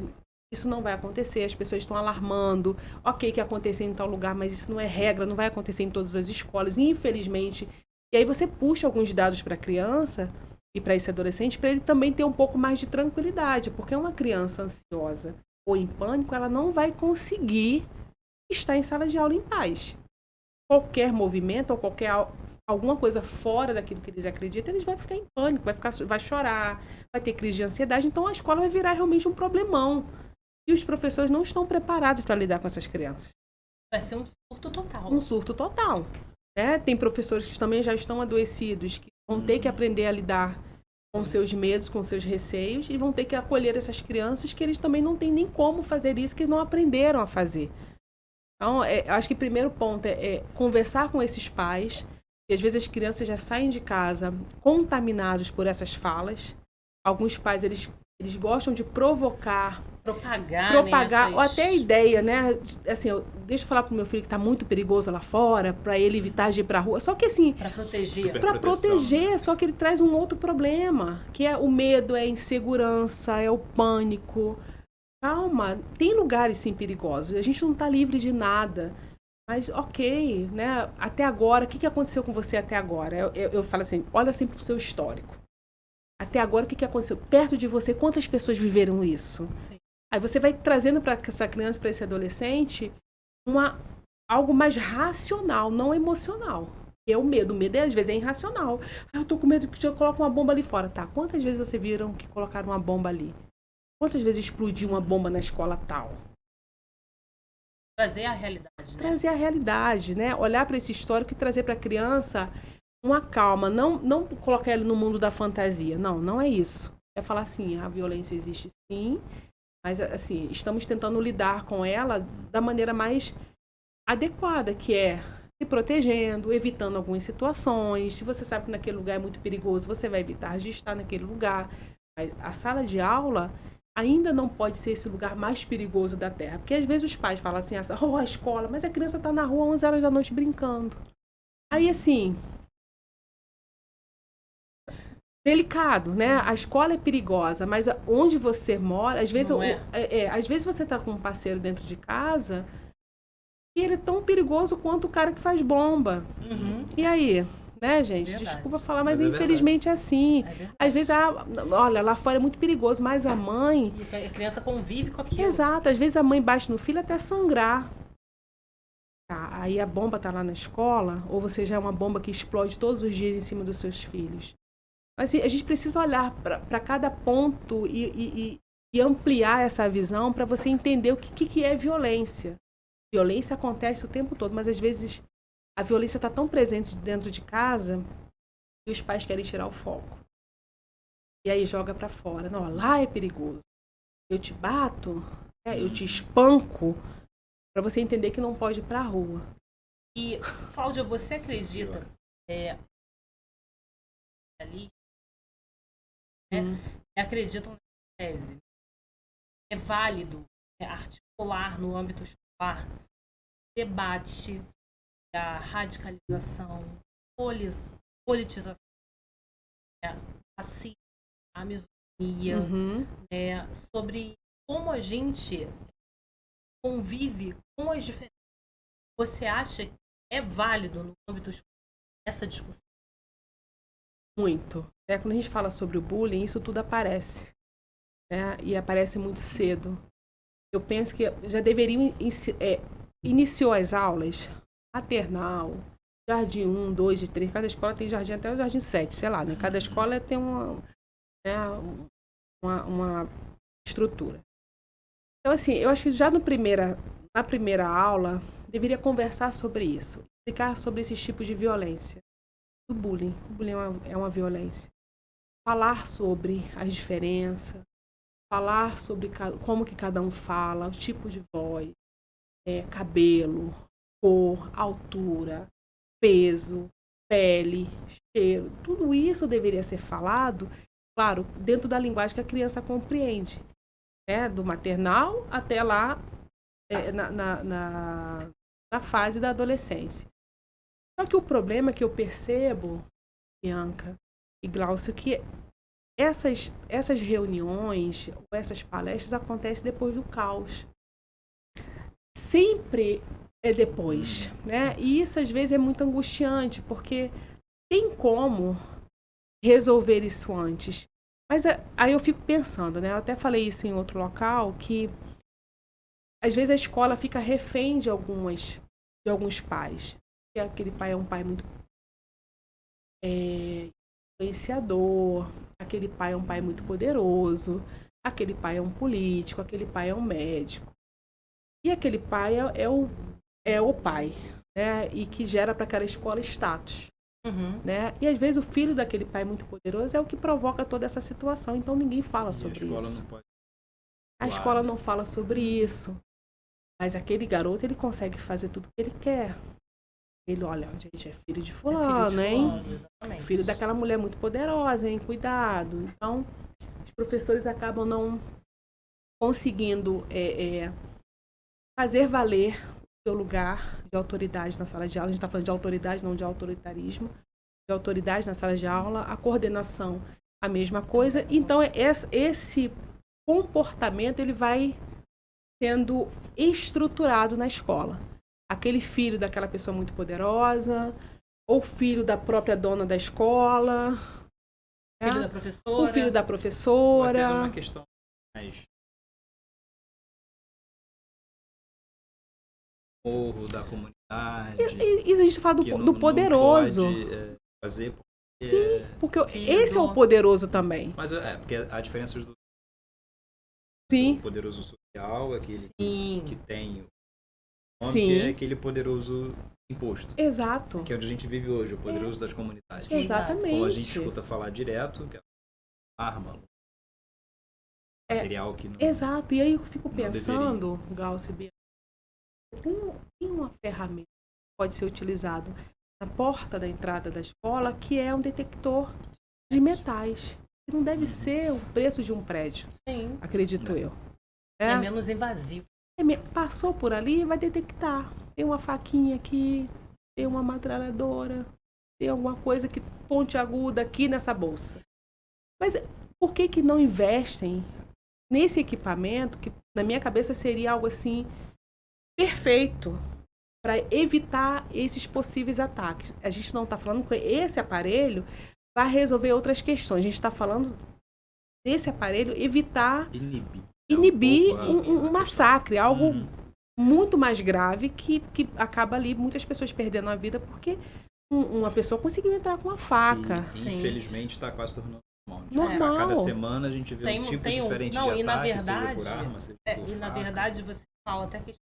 C: isso não vai acontecer, as pessoas estão alarmando, ok, que acontecer em tal lugar, mas isso não é regra, não vai acontecer em todas as escolas, infelizmente. E aí você puxa alguns dados para a criança e para esse adolescente, para ele também ter um pouco mais de tranquilidade, porque uma criança ansiosa ou em pânico, ela não vai conseguir estar em sala de aula em paz. Qualquer movimento ou alguma coisa fora daquilo que eles acreditam, eles vão ficar em pânico, vai chorar, vai ter crise de ansiedade, então a escola vai virar realmente um problemão. E os professores não estão preparados para lidar com essas crianças.
A: Vai ser um surto total.
C: Um surto total. Né? Tem professores que também já estão adoecidos, que vão ter que aprender a lidar com seus medos, com seus receios, e vão ter que acolher essas crianças que eles também não têm nem como fazer isso, que não aprenderam a fazer. Então, acho que o primeiro ponto é conversar com esses pais, e às vezes as crianças já saem de casa contaminados por essas falas. Alguns pais, eles gostam de propagar, ou até a ideia, né? Assim, deixa eu falar pro meu filho que tá muito perigoso lá fora, para ele evitar de ir pra rua. Só que assim,
A: para proteger.
C: Para proteger, só que ele traz um outro problema, que é o medo, é a insegurança, é o pânico. Calma, tem lugares sim perigosos. A gente não tá livre de nada. Mas ok, né? Até agora, o que aconteceu com você até agora? Eu falo assim, olha sempre pro seu histórico. Até agora, o que aconteceu? Perto de você, quantas pessoas viveram isso?
A: Sim.
C: Aí você vai trazendo para essa criança, para esse adolescente, algo mais racional, não emocional. Que é o medo. O medo, às vezes, é irracional. Eu tô com medo que eu coloque uma bomba ali fora. Tá, quantas vezes você viram que colocaram uma bomba ali? Quantas vezes explodiu uma bomba na escola tal?
A: Trazer a realidade, né?
C: Trazer a realidade, né? Olhar para esse histórico e trazer para a criança uma calma. Não colocar ele no mundo da fantasia. Não é isso. É falar assim, a violência existe sim, mas assim, estamos tentando lidar com ela da maneira mais adequada, que é se protegendo, evitando algumas situações. Se você sabe que naquele lugar é muito perigoso, você vai evitar de estar naquele lugar. A sala de aula ainda não pode ser esse lugar mais perigoso da Terra. Porque às vezes os pais falam assim, a escola, mas a criança está na rua 11 horas da noite brincando. Aí assim, delicado, né? A escola é perigosa, mas onde você mora, às vezes, às vezes você está com um parceiro dentro de casa e ele é tão perigoso quanto o cara que faz bomba. E aí? Né, gente? Verdade. Desculpa falar, mas infelizmente é assim. Às vezes, olha, lá fora é muito perigoso, mas a mãe...
A: E a criança convive com aquilo.
C: Exato. Às vezes a mãe bate no filho até sangrar. Tá, aí a bomba tá lá na escola, ou você já é uma bomba que explode todos os dias em cima dos seus filhos. Mas assim, a gente precisa olhar para cada ponto e ampliar essa visão para você entender o que é violência. Violência acontece o tempo todo, mas às vezes... A violência está tão presente dentro de casa que os pais querem tirar o foco. E aí joga para fora. Não, lá é perigoso. Eu te bato, eu te espanco, para você entender que não pode ir para a rua.
A: E, Cláudia, você acredita ali acreditam na tese? É válido articular no âmbito escolar debate, a radicalização, politização, racismo, a misoginia, sobre como a gente convive com as diferenças. Você acha que é válido no âmbito escolar essa discussão?
C: Muito. Quando a gente fala sobre o bullying, isso tudo aparece. E aparece muito cedo. Eu penso que já deveriam iniciou as aulas, maternal, jardim 1, 2 e 3, cada escola tem jardim até o jardim 7, sei lá, né? Cada escola tem uma estrutura. Então, assim, eu acho que já na primeira aula, deveria conversar sobre isso, explicar sobre esses tipos de violência. Do bullying. O bullying é uma violência. Falar sobre as diferenças, falar sobre como que cada um fala, o tipo de voz, cabelo, cor, altura, peso, pele, cheiro. Tudo isso deveria ser falado, claro, dentro da linguagem que a criança compreende. Do maternal até lá na fase da adolescência. Só que o problema que eu percebo, Bianca e Glaucio, que essas reuniões, essas palestras acontecem depois do caos. Sempre é depois, né? E isso às vezes é muito angustiante, porque tem como resolver isso antes. Mas aí eu fico pensando, né? Eu até falei isso em outro local, que às vezes a escola fica refém de alguns pais. E aquele pai é um pai muito influenciador, aquele pai é um pai muito poderoso, aquele pai é um político, aquele pai é um médico. E aquele pai é o pai, né? E que gera para aquela escola status. Né? E às vezes o filho daquele pai muito poderoso é o que provoca toda essa situação. Então ninguém fala sobre isso. A escola não fala sobre isso. Mas aquele garoto, ele consegue fazer tudo o que ele quer. Ele, olha, gente, é filho de fulano, hein?
A: Exatamente.
C: Filho daquela mulher muito poderosa, hein? Cuidado. Então, os professores acabam não conseguindo fazer valer o seu lugar de autoridade na sala de aula. A gente está falando de autoridade, não de autoritarismo. De autoridade na sala de aula. A coordenação, a mesma coisa. Então, esse comportamento, ele vai sendo estruturado na escola. Aquele filho daquela pessoa muito poderosa, ou filho da própria dona da escola,
A: filho da professora.
C: O filho da professora.
B: Até uma questão mais da comunidade.
C: Isso a gente fala do poderoso.
B: Não pode fazer porque
C: sim, porque esse é o poderoso também.
B: Mas porque há diferenças do
C: sim.
B: O poderoso social, aquele que tem
C: sim.
B: é aquele poderoso imposto.
C: Exato.
B: Que é onde a gente vive hoje, o poderoso das comunidades.
C: Exatamente.
B: Como a gente escuta falar direto, que é arma, material que não...
C: Exato. E aí eu fico pensando, Glaucio, tem uma ferramenta que pode ser utilizada na porta da entrada da escola, que é um detector de metais. Que não deve ser o preço de um prédio.
A: Sim.
C: Acredito eu.
A: É menos invasivo.
C: Passou por ali, vai detectar. Tem uma faquinha aqui, tem uma metralhadora, tem alguma coisa que pontiaguda aqui nessa bolsa. Mas por que não investem nesse equipamento, que na minha cabeça seria algo assim perfeito para evitar esses possíveis ataques? A gente não está falando que esse aparelho vai resolver outras questões. A gente está falando desse aparelho evitar inibir um massacre, algo muito mais grave que acaba ali muitas pessoas perdendo a vida porque uma pessoa conseguiu entrar com uma faca.
B: Infelizmente está quase tornando
C: normal.
B: A cada semana a gente vê um tipo diferente de ataque,
A: e na verdade,
B: seja por arma, seja por
A: e na
B: faca.
A: verdade você fala até que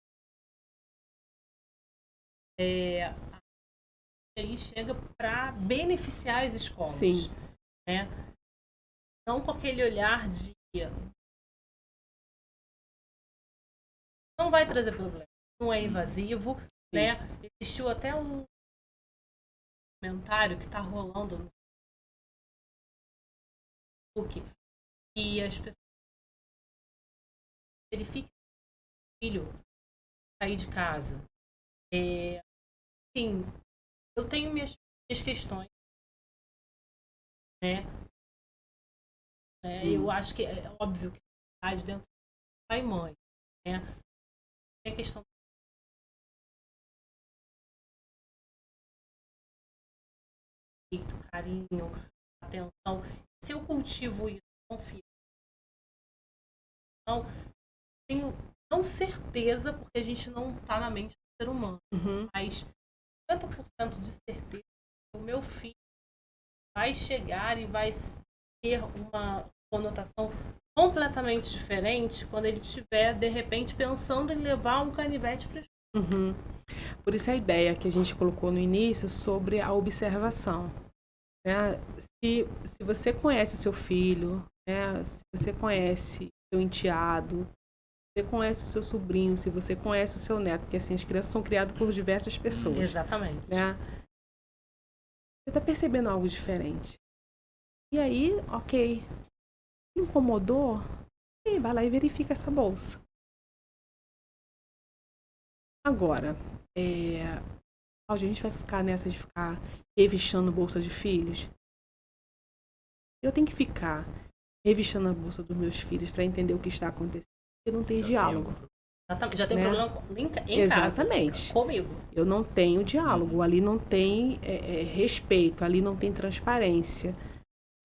A: aí chega para beneficiar as escolas.
C: Sim.
A: Né? não com aquele olhar de não vai trazer problema, não é invasivo, né? Existiu até um comentário que está rolando no Facebook e as pessoas verifiquem que o filho sair de casa. Enfim, eu tenho minhas questões, né? Eu acho que é óbvio que a dentro do pai e mãe, né? Tem a questão do carinho, atenção. Se eu cultivo isso com o filho, então, tenho não certeza, porque a gente não está na mente do ser humano, mas 50% de certeza que o meu filho vai chegar e vai ter uma conotação completamente diferente quando ele estiver, de repente, pensando em levar um canivete para a escola.
C: Por isso a ideia que a gente colocou no início sobre a observação. Né? Se você conhece o seu filho, né? Se você conhece o seu enteado, se você conhece o seu sobrinho, se você conhece o seu neto, porque assim, as crianças são criadas por diversas pessoas.
A: Exatamente.
C: Né? Você está percebendo algo diferente. E aí, ok, incomodou, e vai lá e verifica essa bolsa. Agora, a gente vai ficar nessa de ficar revichando bolsa de filhos? Eu tenho que ficar revichando a bolsa dos meus filhos para entender o que está acontecendo, porque não tem diálogo.
A: Já tem problema em
C: Exatamente.
A: casa, comigo.
C: Eu não tenho diálogo, ali não tem respeito, ali não tem transparência.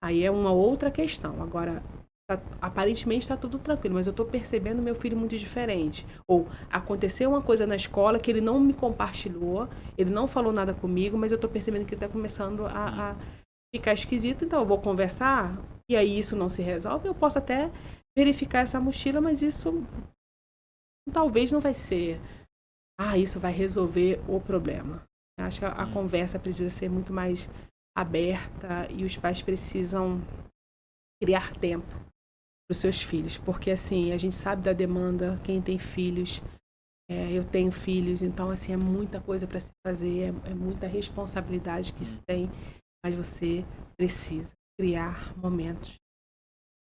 C: Aí é uma outra questão. Agora, aparentemente está tudo tranquilo, mas eu estou percebendo meu filho muito diferente. Ou aconteceu uma coisa na escola que ele não me compartilhou, ele não falou nada comigo, mas eu estou percebendo que ele está começando a ficar esquisito, então eu vou conversar, e aí isso não se resolve. Eu posso até verificar essa mochila, mas isso talvez não vai ser, isso vai resolver o problema. Eu acho que a conversa precisa ser muito mais aberta e os pais precisam criar tempo para os seus filhos, porque assim, a gente sabe da demanda, quem tem filhos, eu tenho filhos, então assim, é muita coisa para se fazer, é muita responsabilidade que se tem, mas você precisa criar momentos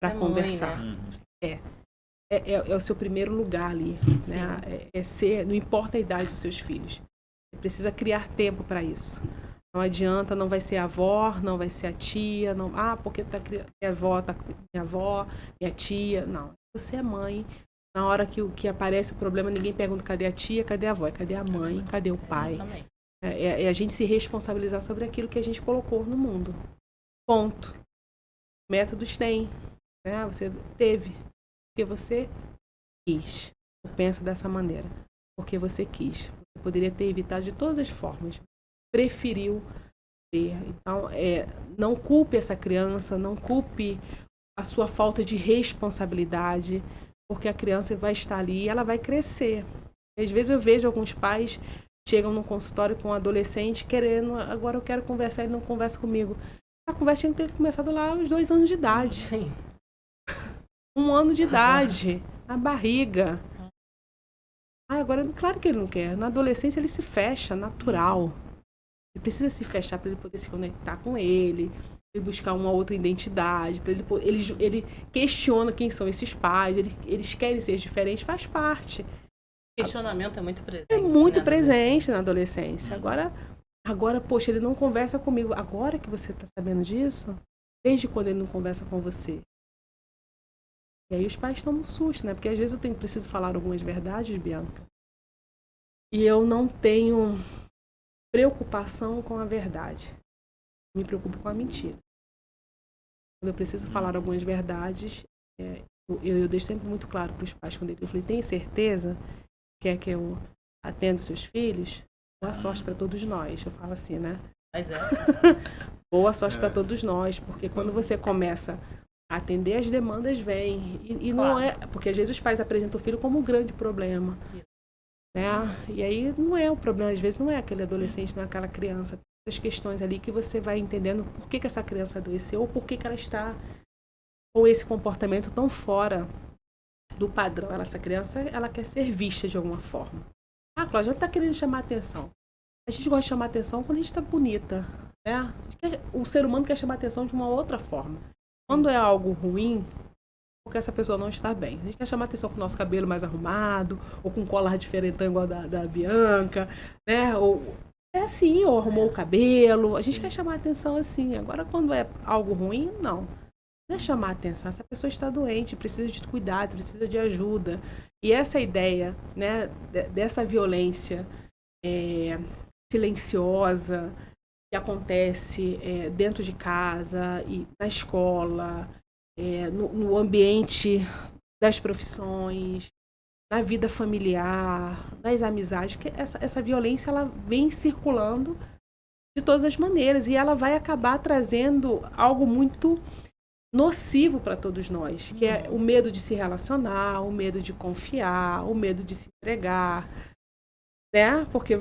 C: para conversar.
A: Mãe,
C: né? É o seu primeiro lugar ali, né? Não importa a idade dos seus filhos, você precisa criar tempo para isso. Não adianta, não vai ser a avó, não vai ser a tia, não, porque minha avó, minha tia, não. Você é mãe, na hora que aparece o problema, ninguém pergunta cadê a tia, cadê a avó, cadê a mãe, cadê o pai.
A: Exatamente.
C: É a gente se responsabilizar sobre aquilo que a gente colocou no mundo. Ponto. Métodos tem, né? Você teve, porque você quis. Eu penso dessa maneira, porque você quis. Você poderia ter evitado de todas as formas. Preferiu ter. Então, não culpe essa criança, não culpe a sua falta de responsabilidade, porque a criança vai estar ali e ela vai crescer. Às vezes eu vejo alguns pais chegam num consultório com um adolescente querendo, agora eu quero conversar, ele não conversa comigo. A conversa tinha que ter começado lá aos 2 anos de idade.
A: Sim.
C: 1 ano de idade, na barriga. Agora, claro que ele não quer. Na adolescência ele se fecha, natural. Ele precisa se fechar para ele poder se conectar com ele buscar uma outra identidade, para ele questiona quem são esses pais, eles querem ser diferentes, faz parte.
A: O questionamento é muito presente.
C: É muito presente na adolescência. Agora, poxa, ele não conversa comigo. Agora que você está sabendo disso, desde quando ele não conversa com você? E aí os pais tomam um susto, né? Porque às vezes eu preciso falar algumas verdades, Bianca, e eu não tenho preocupação com a verdade. Me preocupo com a mentira. Quando eu preciso falar algumas verdades, eu deixo sempre muito claro para os pais, quando eu falei, tem certeza que quer que eu atenda os seus filhos? Boa sorte para todos nós. Eu falo assim, né?
A: Mas
C: Boa sorte para todos nós, porque quando você começa a atender, as demandas vêm. E não é... Porque às vezes os pais apresentam o filho como um grande problema. Né? E aí não é o problema, às vezes não é aquele adolescente, não é aquela criança. As questões ali que você vai entendendo por que essa criança adoeceu ou por que ela está com esse comportamento tão fora do padrão. Essa criança, ela quer ser vista de alguma forma. Ah, Cláudia, ela está querendo chamar atenção. A gente gosta de chamar atenção quando a gente está bonita, né? O ser humano quer chamar atenção de uma outra forma. Quando é algo ruim, porque essa pessoa não está bem. A gente quer chamar atenção com o nosso cabelo mais arrumado, ou com um colar diferentão igual da Bianca, né? Ou é assim, ou arrumou o cabelo. A gente quer chamar atenção assim. Agora, quando é algo ruim, não. Não é chamar atenção. Essa pessoa está doente, precisa de cuidado, precisa de ajuda. E essa ideia, né, dessa violência silenciosa que acontece dentro de casa e na escola, no ambiente das profissões, na vida familiar, nas amizades, porque essa violência ela vem circulando de todas as maneiras e ela vai acabar trazendo algo muito nocivo para todos nós, que é o medo de se relacionar, o medo de confiar, o medo de se entregar, né? Porque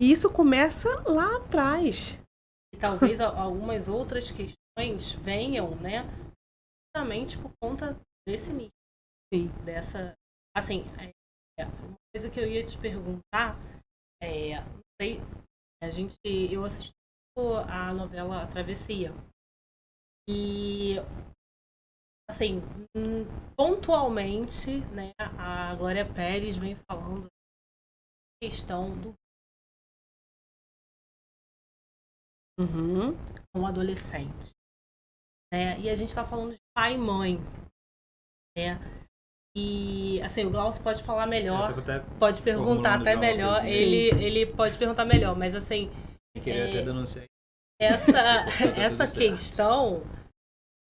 C: isso começa lá atrás.
A: E talvez algumas outras questões venham, né, justamente por conta desse nível.
C: Sim.
A: Dessa, assim, uma coisa que eu ia te perguntar, não sei, eu assisti a novela A Travessia. E, assim, pontualmente, né, a Glória Pérez vem falando da questão do com adolescente. Né? E a gente está falando de pai e mãe. Né? E, assim, o Glaucio pode falar melhor, pode perguntar até melhor, ele pode perguntar melhor, mas, assim...
B: Eu queria até denunciar.
A: Essa questão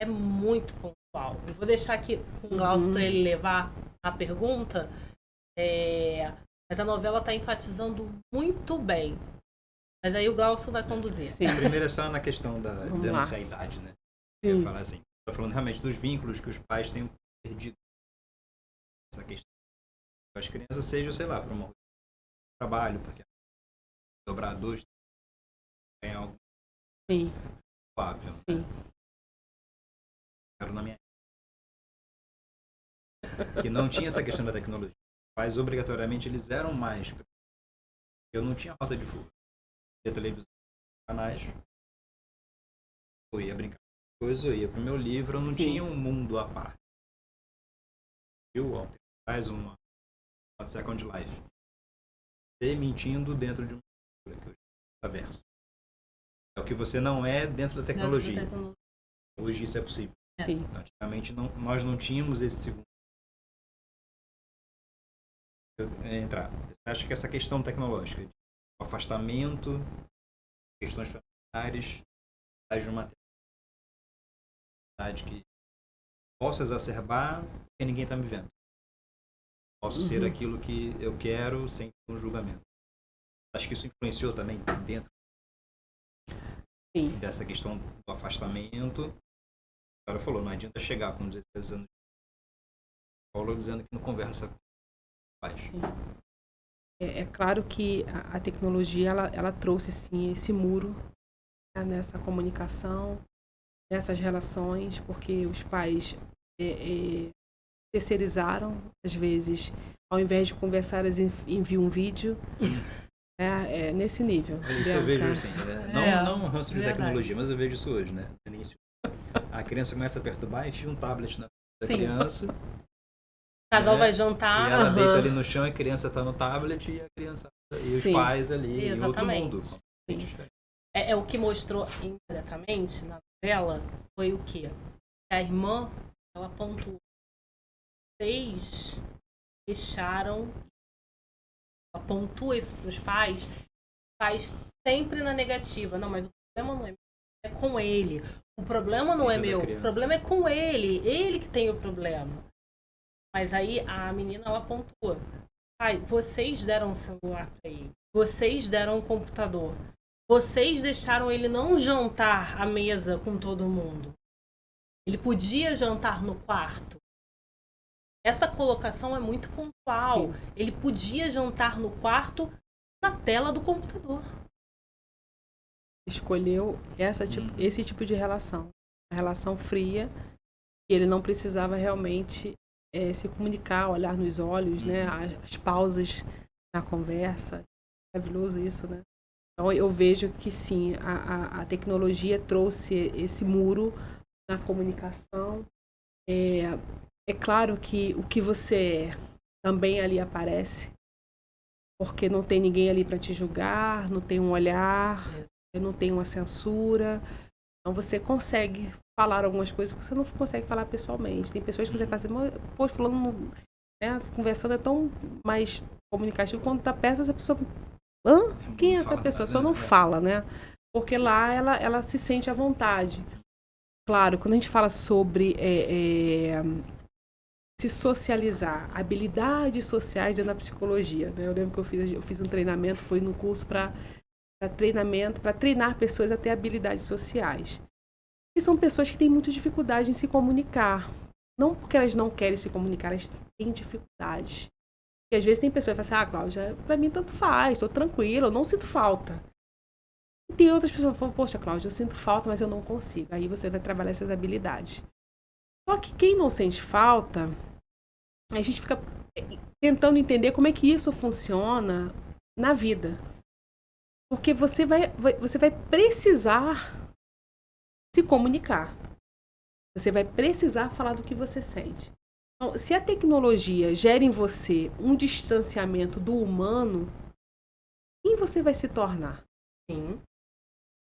A: é muito pontual. Eu vou deixar aqui com o Glaucio para ele levar a pergunta, mas a novela está enfatizando muito bem. Mas aí o Glaucio vai conduzir.
B: Sim. Primeiro é só na questão da denunciar a idade, né? Eu ia falar assim, estou falando realmente dos vínculos que os pais têm perdido. Essa questão. As crianças sejam, sei lá, para um trabalho, porque dobrar dois tem algo óbvio.
C: Sim.
B: Quero na minha que não tinha essa questão da tecnologia. Os pais, obrigatoriamente, eles eram mais. Eu não tinha rota de fuga. Eu ia televisão, canais. Eu ia brincar com coisas, eu ia pro meu livro, eu não tinha um mundo à parte. Eu, faz uma Second Life. Você mentindo dentro de uma verso. É o que você não é dentro da tecnologia. Hoje isso é possível.
C: Sim.
B: Antigamente nós não tínhamos esse segundo. Você acha que essa questão tecnológica, o afastamento, questões familiares, traz de uma que posso exacerbar porque ninguém está me vendo. Posso ser aquilo que eu quero sem um julgamento. Acho que isso influenciou também dentro dessa questão do afastamento. A senhora falou, não adianta chegar com 16 anos de escola dizendo que não conversa com o pai.
C: É claro que a tecnologia ela trouxe sim esse muro, né, nessa comunicação, nessas relações, porque os pais terceirizaram, às vezes, ao invés de conversar, eles enviam um vídeo. Nesse nível.
B: Isso eu vejo assim, né? Não um ranço de tecnologia, mas eu vejo isso hoje, né? No início, a criança começa a perturbar, enfia um tablet na da criança.
A: O casal vai jantar.
B: E ela deita ali no chão, a criança está no tablet e a criança e os pais ali em outro mundo.
A: O que mostrou indiretamente na novela foi o quê? A irmã, ela pontuou. Vocês deixaram, ela pontua isso para os pais sempre na negativa. Não, mas o problema não é com ele. O problema não é meu, o problema é com ele que tem o problema. Mas aí a menina, ela pontua. Pai, vocês deram um celular para ele, vocês deram um computador, vocês deixaram ele não jantar à mesa com todo mundo. Ele podia jantar no quarto. Essa colocação é muito pontual. Sim. Ele podia jantar no quarto na tela do computador.
C: Escolheu esse tipo de relação. A relação fria, E ele não precisava realmente se comunicar, olhar nos olhos, né? As pausas na conversa. Maravilhoso isso, né? Então, eu vejo que sim, a tecnologia trouxe esse muro na comunicação. É claro que o que você é também ali aparece, porque não tem ninguém ali para te julgar, não tem um olhar, não tem uma censura. Então, você consegue falar algumas coisas que você não consegue falar pessoalmente. Tem pessoas que você fala assim, pô, fulano, né, conversando é tão mais comunicativo. Quando tá perto, essa pessoa... Quem é essa pessoa? Só não fala, né? Porque lá ela se sente à vontade. Claro, quando a gente fala sobre se socializar, habilidades sociais dentro da psicologia, né? Eu lembro que eu fiz um treinamento, foi no curso para treinar pessoas a ter habilidades sociais. E são pessoas que têm muita dificuldade em se comunicar. Não porque elas não querem se comunicar, elas têm dificuldades. E às vezes tem pessoas que falam assim, Cláudia, pra mim tanto faz, estou tranquila, eu não sinto falta. E tem outras pessoas que falam, poxa, Cláudia, eu sinto falta, mas eu não consigo. Aí você vai trabalhar essas habilidades. Só que quem não sente falta, a gente fica tentando entender como é que isso funciona na vida. Porque você vai precisar se comunicar. Você vai precisar falar do que você sente. Então, se a tecnologia gera em você um distanciamento do humano, quem você vai se tornar?
A: Sim.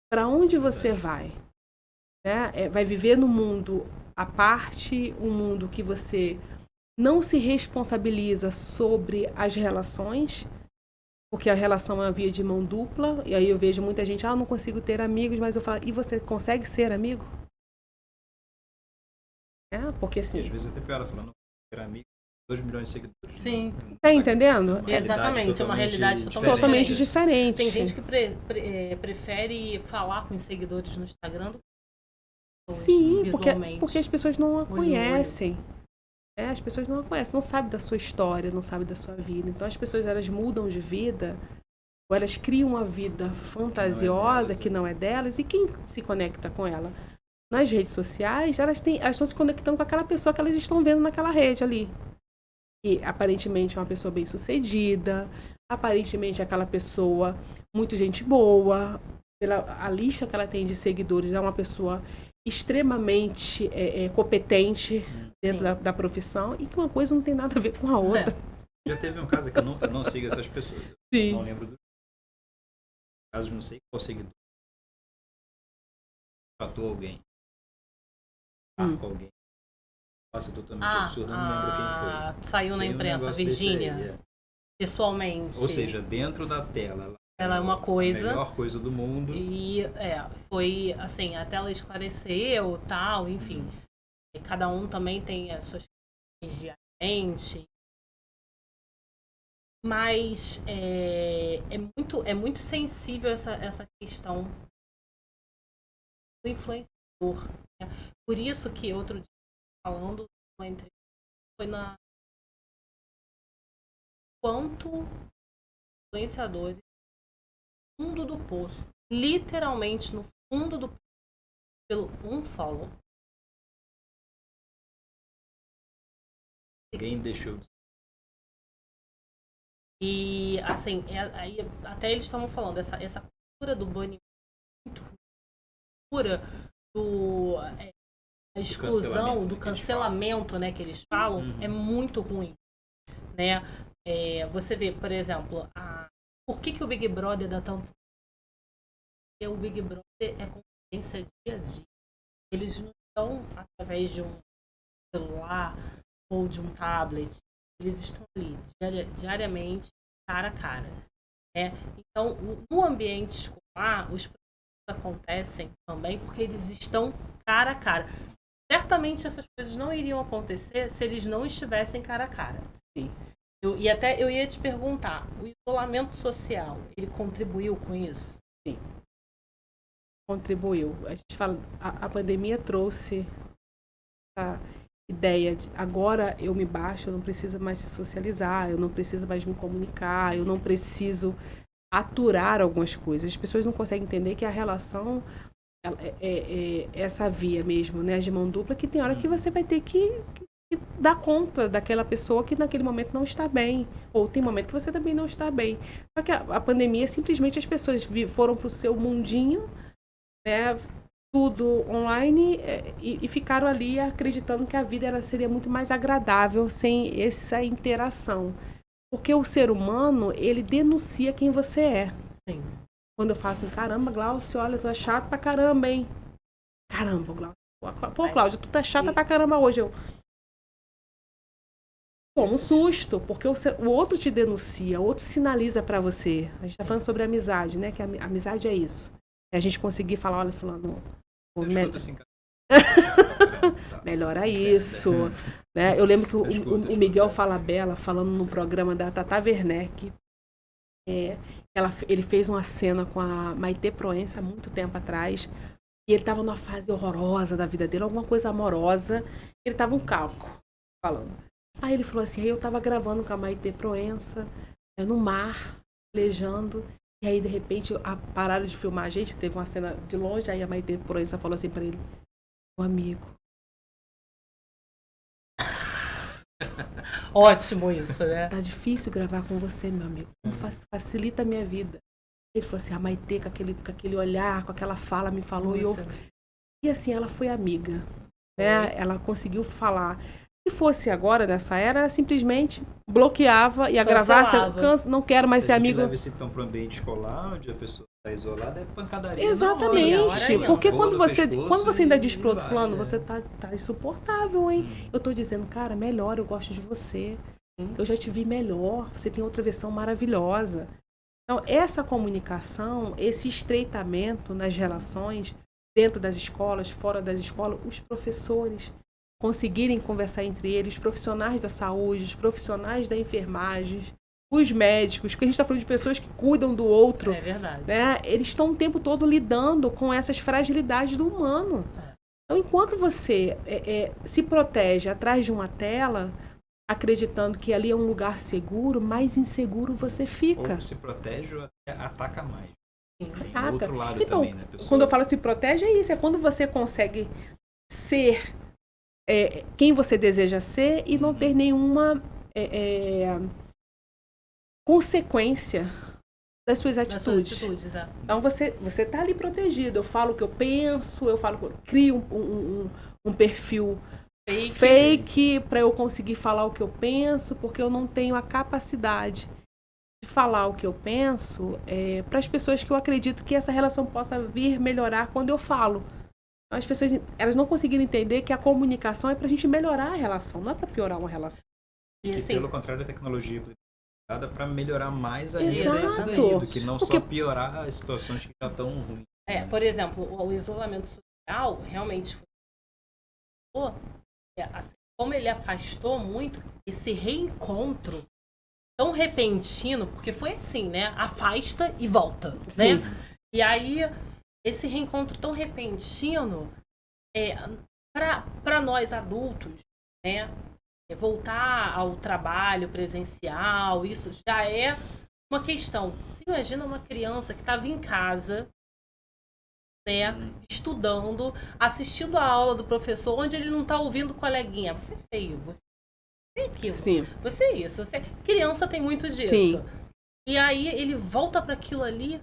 C: Para onde você vai? Né? Vai viver no mundo à parte, um mundo que você não se responsabiliza sobre as relações, porque a relação é uma via de mão dupla, e aí eu vejo muita gente, eu não consigo ter amigos, mas eu falo, e você consegue ser amigo? Porque assim...
B: E às vezes até pior, falando que era amigo, 2 milhões de seguidores.
A: Sim.
C: Tá entendendo?
A: Exatamente, é uma realidade
C: totalmente diferente.
A: Tem gente que prefere falar com os seguidores no Instagram do que
C: sim, porque as pessoas não a conhecem. As pessoas não a conhecem, não sabem da sua história, não sabem da sua vida. Então as pessoas, elas mudam de vida, ou elas criam uma vida fantasiosa que não é delas, e quem se conecta com ela? Nas redes sociais, elas estão se conectando com aquela pessoa que elas estão vendo naquela rede ali. E aparentemente é uma pessoa bem sucedida, aparentemente é aquela pessoa muito gente boa, a lista que ela tem de seguidores é uma pessoa extremamente competente dentro da profissão, e que uma coisa não tem nada a ver com a outra.
B: Já teve um caso que eu não sigo essas pessoas.
C: Sim.
B: Não lembro do caso, não sei qual seguidor. Tratou alguém. Com alguém. Nossa, totalmente absurdo, não lembro quem foi.
A: Saiu na imprensa, Virgínia. Pessoalmente.
B: Ou seja, dentro da tela.
A: Ela é uma coisa.
B: A melhor coisa do mundo.
A: E foi assim, até ela esclareceu, tal, enfim. E cada um também tem as suas questões diariamente. Mas é muito sensível essa questão do influenciador. Né? Por isso que outro dia, falando uma entrevista, foi na quanto influenciadores no fundo do poço, literalmente no fundo do poço, pelo follow.
B: Alguém deixou.
A: E assim, aí até eles estavam falando, essa cultura do banimento, cultura a exclusão, do cancelamento, né, que eles falam, é muito ruim, né? Você vê, por exemplo, por que o Big Brother dá tanto? Porque o Big Brother é convivência dia a dia. Eles não estão através de um celular ou de um tablet. Eles estão ali diariamente, cara a cara. Né? Então, no ambiente escolar, os problemas acontecem também porque eles estão cara a cara. Certamente essas coisas não iriam acontecer se eles não estivessem cara a cara.
C: Sim.
A: E até eu ia te perguntar, o isolamento social, ele contribuiu com isso?
C: Sim. Contribuiu. A gente fala, a pandemia trouxe a ideia de agora eu me baixo, eu não preciso mais se socializar, eu não preciso mais me comunicar, eu não preciso aturar algumas coisas. As pessoas não conseguem entender que a relação essa via mesmo, né, de mão dupla, que tem hora que você vai ter que dar conta daquela pessoa que naquele momento não está bem, ou tem momento que você também não está bem. Só que a pandemia, simplesmente as pessoas foram para o seu mundinho, né, tudo online, e ficaram ali acreditando que a vida seria muito mais agradável sem essa interação. Porque o ser humano, ele denuncia quem você é.
A: Sim.
C: Quando eu falo assim, caramba, Glaucio, olha, tu é chato pra caramba, hein? Caramba, Glaucio. Pô, Cláudia, tu tá chata pra caramba hoje. Um susto, porque o outro te denuncia, o outro sinaliza pra você. A gente tá falando sobre amizade, né? Que a amizade é isso. É a gente conseguir falar, olha, fulano... melhora isso. Né? Eu lembro que o Miguel Falabella, falando no programa da Tata Werneck, ele fez uma cena com a Maitê Proença há muito tempo atrás, e ele estava numa fase horrorosa da vida dele, alguma coisa amorosa, ele estava um calco falando. Aí ele falou assim, aí eu estava gravando com a Maitê Proença, no mar, velejando, e aí de repente pararam de filmar a gente, teve uma cena de longe, aí a Maitê Proença falou assim para ele, meu amigo.
A: Ótimo isso, né?
C: Tá difícil gravar com você, meu amigo. Facilita a minha vida. Ele falou assim, a Maitê com aquele olhar, com aquela fala, me falou. E assim, ela foi amiga. Né? Ela conseguiu falar. Se fosse agora, nessa era, ela simplesmente bloqueava, ia gravar. Não quero mais ser amigo.
B: Se a gente leva isso então para o ambiente escolar, onde a pessoa está isolada, é pancadaria.
C: Exatamente. Porque quando você ainda diz pro outro fulano, você tá insuportável, hein? Eu tô dizendo, cara, melhor, eu gosto de você. Eu já te vi melhor, você tem outra versão maravilhosa. Então, essa comunicação, esse estreitamento nas relações, dentro das escolas, fora das escolas, os professores conseguirem conversar entre eles, os profissionais da saúde, os profissionais da enfermagem, os médicos, porque a gente está falando de pessoas que cuidam do outro.
A: É verdade.
C: Né? Eles estão o tempo todo lidando com essas fragilidades do humano. Então, enquanto você se protege atrás de uma tela, acreditando que ali é um lugar seguro, mais inseguro você fica.
B: Ou se protege ou ataca mais.
C: Ataca.
B: Do outro lado
C: então,
B: também, né?
C: Quando eu falo se protege, é isso. É quando você consegue ser quem você deseja ser e não ter nenhuma consequência das suas atitudes. Então você tá ali protegido. Eu falo o que eu penso, eu crio um perfil fake para eu conseguir falar o que eu penso, porque eu não tenho a capacidade de falar o que eu penso para as pessoas que eu acredito que essa relação possa vir melhorar quando eu falo. As pessoas, elas não conseguiram entender que a comunicação é para a gente melhorar a relação, não é para piorar uma relação.
B: E assim, pelo contrário, a tecnologia é usada para melhorar mais ainda
C: isso
B: daí, do que não só piorar as situações que já estão ruins.
A: Por exemplo, o isolamento social realmente assim, como ele afastou muito esse reencontro tão repentino, porque foi assim, né? Afasta e volta,
C: Sim.
A: né? E aí esse reencontro tão repentino, para nós adultos, né, voltar ao trabalho presencial, isso já é uma questão. Você imagina uma criança que estava em casa, né, estudando, assistindo a aula do professor, onde ele não está ouvindo o coleguinha. Você é feio, você é aquilo,
C: Sim.
A: você é isso. Criança tem muito disso.
C: Sim.
A: E aí ele volta para aquilo ali,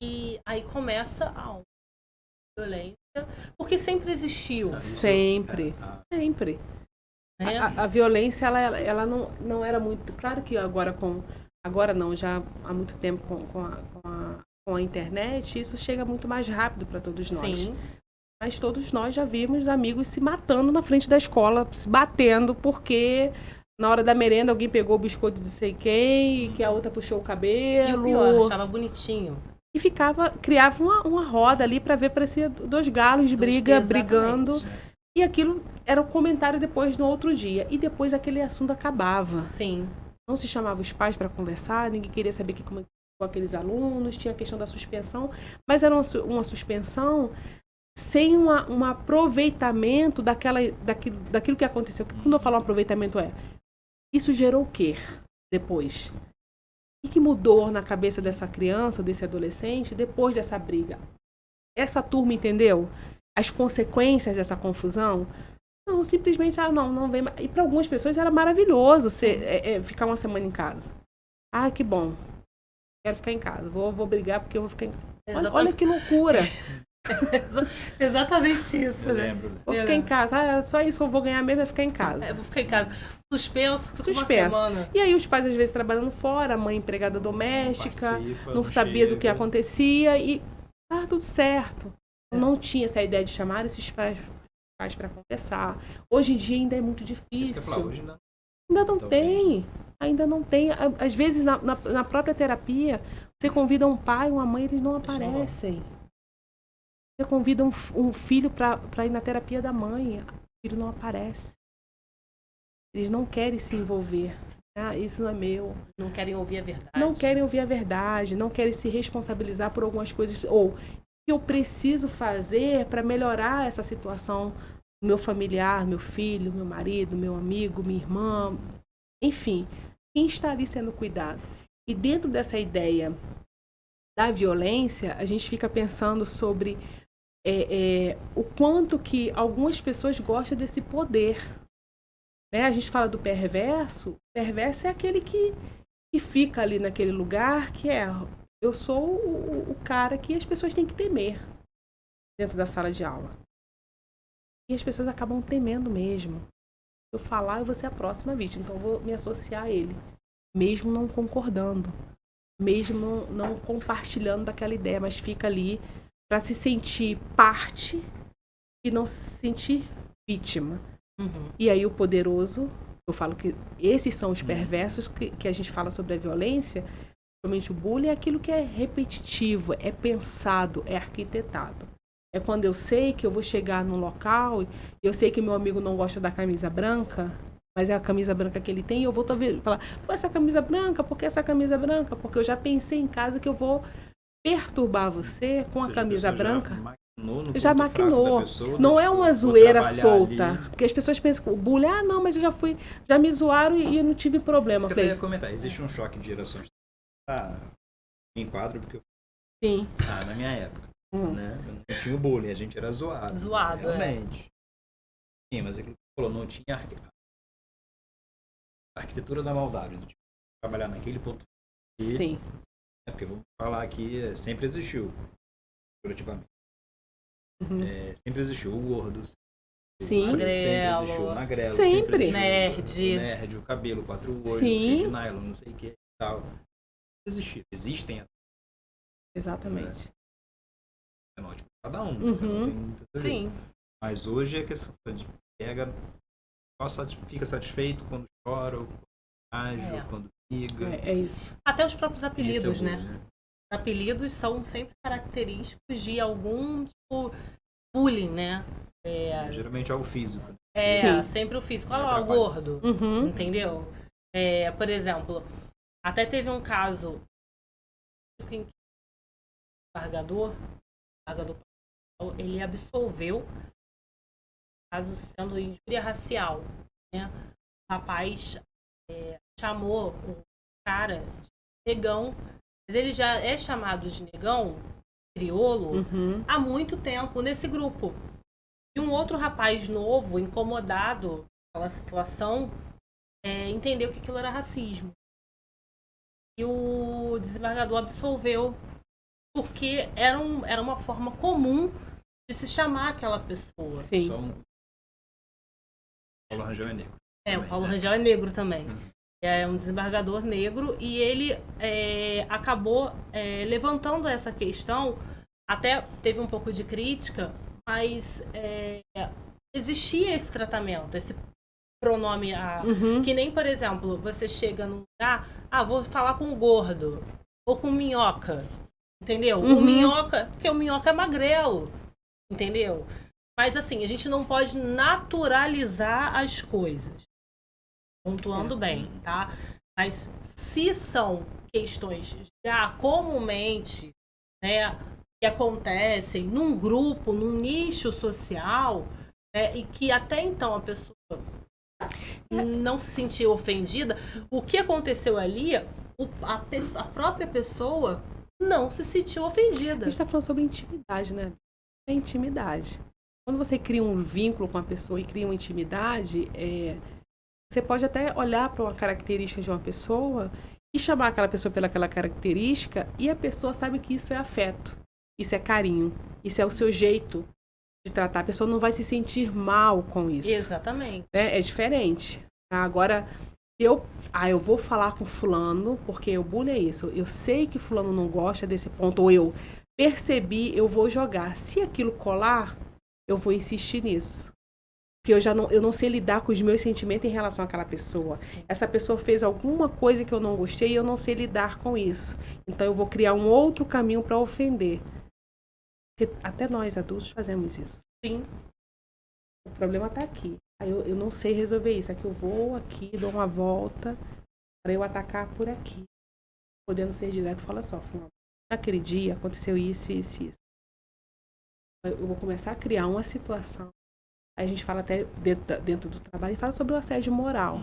A: e aí começa a violência, porque sempre existiu.
C: Sempre.
A: Né?
C: A violência, ela não era muito... Claro que agora não, já há muito tempo com a internet, isso chega muito mais rápido para todos nós.
A: Sim.
C: Mas todos nós já vimos amigos se matando na frente da escola, se batendo, porque... Na hora da merenda, alguém pegou o biscoito de sei quem, que a outra puxou o cabelo.
A: E o pior, achava bonitinho.
C: E criava uma roda ali para ver, parecia dois galos de briga, brigando. E aquilo era o comentário depois no outro dia. E depois aquele assunto acabava.
A: Sim.
C: Não se chamava os pais para conversar, ninguém queria saber como com aqueles alunos, tinha a questão da suspensão, mas era uma suspensão sem um aproveitamento daquilo que aconteceu. Quando eu falo aproveitamento isso gerou o quê depois? O que mudou na cabeça dessa criança, desse adolescente, depois dessa briga? essa turma entendeu as consequências dessa confusão? Não, simplesmente, não vem. E para algumas pessoas era maravilhoso ficar uma semana em casa. Ah, que bom. Quero ficar em casa. Vou brigar porque eu vou ficar em casa. Olha que loucura.
A: Exatamente isso,
B: eu
A: né?
B: lembro.
C: Vou ficar em casa. Só isso que eu vou ganhar mesmo é ficar em casa.
A: Vou ficar em casa. Suspenso. Uma semana.
C: E aí os pais às vezes trabalhando fora, a mãe empregada doméstica, não sabia do que acontecia e tá tudo certo. Não tinha essa ideia de chamar esses pais para conversar. Hoje em dia ainda é muito difícil.
B: Hoje
C: ainda não tem. Às vezes na própria terapia, você convida um pai, uma mãe, eles não aparecem. Você convida um filho para ir na terapia da mãe, o filho não aparece. Eles não querem se envolver. Isso não é meu.
A: Não querem ouvir a verdade.
C: Não querem ouvir a verdade, não querem se responsabilizar por algumas coisas. Ou o que eu preciso fazer para melhorar essa situação do meu familiar, meu filho, meu marido, meu amigo, minha irmã. Enfim, quem está ali sendo cuidado. E dentro dessa ideia da violência, a gente fica pensando sobre o quanto que algumas pessoas gostam desse poder. Né? A gente fala do perverso. O perverso é aquele que fica ali naquele lugar que eu sou o cara que as pessoas têm que temer dentro da sala de aula. E as pessoas acabam temendo mesmo. Se eu falar, eu vou ser a próxima vítima. Então eu vou me associar a ele. Mesmo não concordando. Mesmo não compartilhando daquela ideia. Mas fica ali para se sentir parte e não se sentir vítima.
A: Uhum.
C: E aí o poderoso, eu falo que esses são os perversos que a gente fala sobre a violência. Realmente o bullying é aquilo que é repetitivo, é pensado, é arquitetado. É quando eu sei que eu vou chegar num local e eu sei que meu amigo não gosta da camisa branca, mas é a camisa branca que ele tem, e eu vou falar, pô, essa camisa branca, por que essa camisa branca? Porque eu já pensei em casa que eu vou perturbar você com a camisa branca. Já maquinou. Não é uma zoeira solta. Ali. Porque as pessoas pensam que o bullying, não, mas eu já me zoaram e eu não tive problema.
B: Isso que eu ia comentar, existe um choque de gerações. Me enquadro porque eu...
C: Sim.
B: Na minha época. Né? Não tinha o bullying, a gente era zoado.
A: Zoado,
B: realmente. Sim, mas aquilo que você falou, não tinha a arquitetura da maldade. Não tinha que trabalhar naquele ponto.
C: Sim.
B: Porque vamos falar que sempre existiu. Coletivamente. Sempre existiu o gordo.
C: Sim.
B: Sempre existiu o magrelo.
C: Sempre.
B: O nerd, o cabelo, 4 olhos, o fio de nylon, não sei o que e tal. Existem.
C: Exatamente.
B: É ótimo cada um.
C: Sim.
B: Mas hoje é que a pega, fica satisfeito quando chora, ou quando age, ou quando liga.
C: É isso.
A: Até os próprios apelidos, né? Os apelidos são sempre característicos de algum tipo bullying, né?
B: Geralmente é algo físico.
A: Sempre o físico. Olha lá, o gordo. Entendeu? Por exemplo, até teve um caso em que o embargador, ele absolveu o caso sendo injúria racial. Né? O rapaz chamou o cara de negão, mas ele já é chamado de negão, crioulo, há muito tempo nesse grupo. E um outro rapaz novo, incomodado pela situação, entendeu que aquilo era racismo. E o desembargador absolveu, porque era uma forma comum de se chamar aquela pessoa.
C: Sim.
B: Paulo Rangel é negro.
A: O Paulo Rangel é negro também. É um desembargador negro e ele acabou levantando essa questão. Até teve um pouco de crítica, mas existia esse tratamento, esse pronome que nem, por exemplo, você chega num lugar, vou falar com o gordo ou com o minhoca, entendeu? O minhoca, porque o minhoca é magrelo, entendeu? Mas assim, a gente não pode naturalizar as coisas, pontuando bem, tá? Mas se são questões já comumente, né, que acontecem num grupo, num nicho social, e que até então a pessoa não se sentiu ofendida, o que aconteceu ali, a própria pessoa não se sentiu ofendida.
C: A gente está falando sobre intimidade, né? é intimidade. Quando você cria um vínculo com a pessoa e cria uma intimidade, você pode até olhar para uma característica de uma pessoa e chamar aquela pessoa pelaquela característica, e a pessoa sabe que isso é afeto, isso é carinho, isso é o seu jeito de tratar. A pessoa não vai se sentir mal com isso.
A: Exatamente.
C: É diferente. Agora, eu vou falar com fulano, porque o bullying é isso. Eu sei que fulano não gosta desse ponto, ou eu percebi, eu vou jogar. Se aquilo colar, eu vou insistir nisso. Porque eu não sei lidar com os meus sentimentos em relação àquela pessoa.
A: Sim.
C: Essa pessoa fez alguma coisa que eu não gostei e eu não sei lidar com isso. Então eu vou criar um outro caminho para ofender. Porque até nós adultos fazemos isso.
A: Sim.
C: O problema está aqui. Aí eu não sei resolver isso. Aqui eu vou, aqui, dou uma volta para eu atacar por aqui. Podendo ser direto, fala só, fulano, naquele dia aconteceu isso, isso, isso. Eu vou começar a criar uma situação. Aí a gente fala até dentro do trabalho e fala sobre o assédio moral.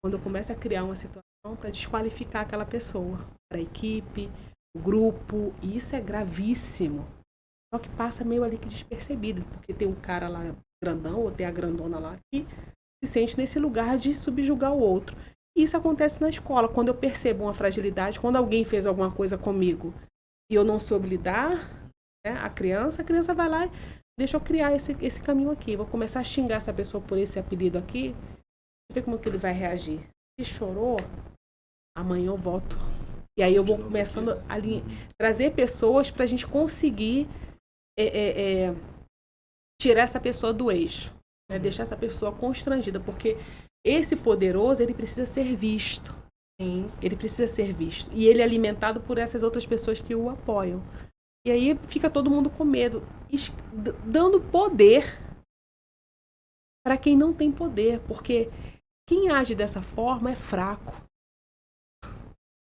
C: Quando eu começo a criar uma situação para desqualificar aquela pessoa, para a equipe, o grupo, e isso é gravíssimo. Só que passa meio ali que despercebido, porque tem um cara lá grandão, ou tem a grandona lá, que se sente nesse lugar de subjugar o outro. Isso acontece na escola, quando eu percebo uma fragilidade, quando alguém fez alguma coisa comigo e eu não soube lidar, né, a criança vai lá e deixa eu criar esse caminho aqui. Vou começar a xingar essa pessoa por esse apelido aqui, ver como que ele vai reagir. Se chorou, amanhã eu volto. E aí eu vou começando a trazer pessoas para a gente conseguir tirar essa pessoa do eixo, né? Deixar essa pessoa constrangida, porque esse poderoso, ele precisa ser visto.
A: Sim.
C: Ele precisa ser visto. E ele é alimentado por essas outras pessoas que o apoiam. E aí fica todo mundo com medo, dando poder para quem não tem poder, porque quem age dessa forma é fraco.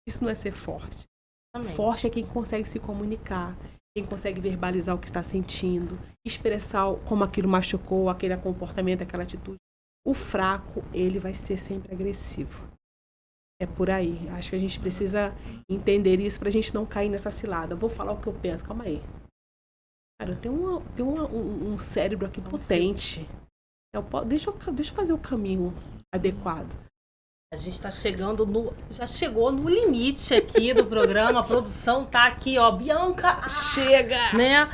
C: Isso não é ser forte.
A: Exatamente.
C: Forte é quem consegue se comunicar, quem consegue verbalizar o que está sentindo, expressar como aquilo machucou, aquele comportamento, aquela atitude. O fraco, ele vai ser sempre agressivo. É por aí. Acho que a gente precisa entender isso para a gente não cair nessa cilada. Vou falar o que eu penso. Calma aí. Cara, eu tenho um cérebro aqui potente. Deixa eu fazer o caminho adequado.
A: A gente está chegando já chegou no limite aqui do programa. A produção tá aqui, ó. Bianca!
C: Chega!
A: Né?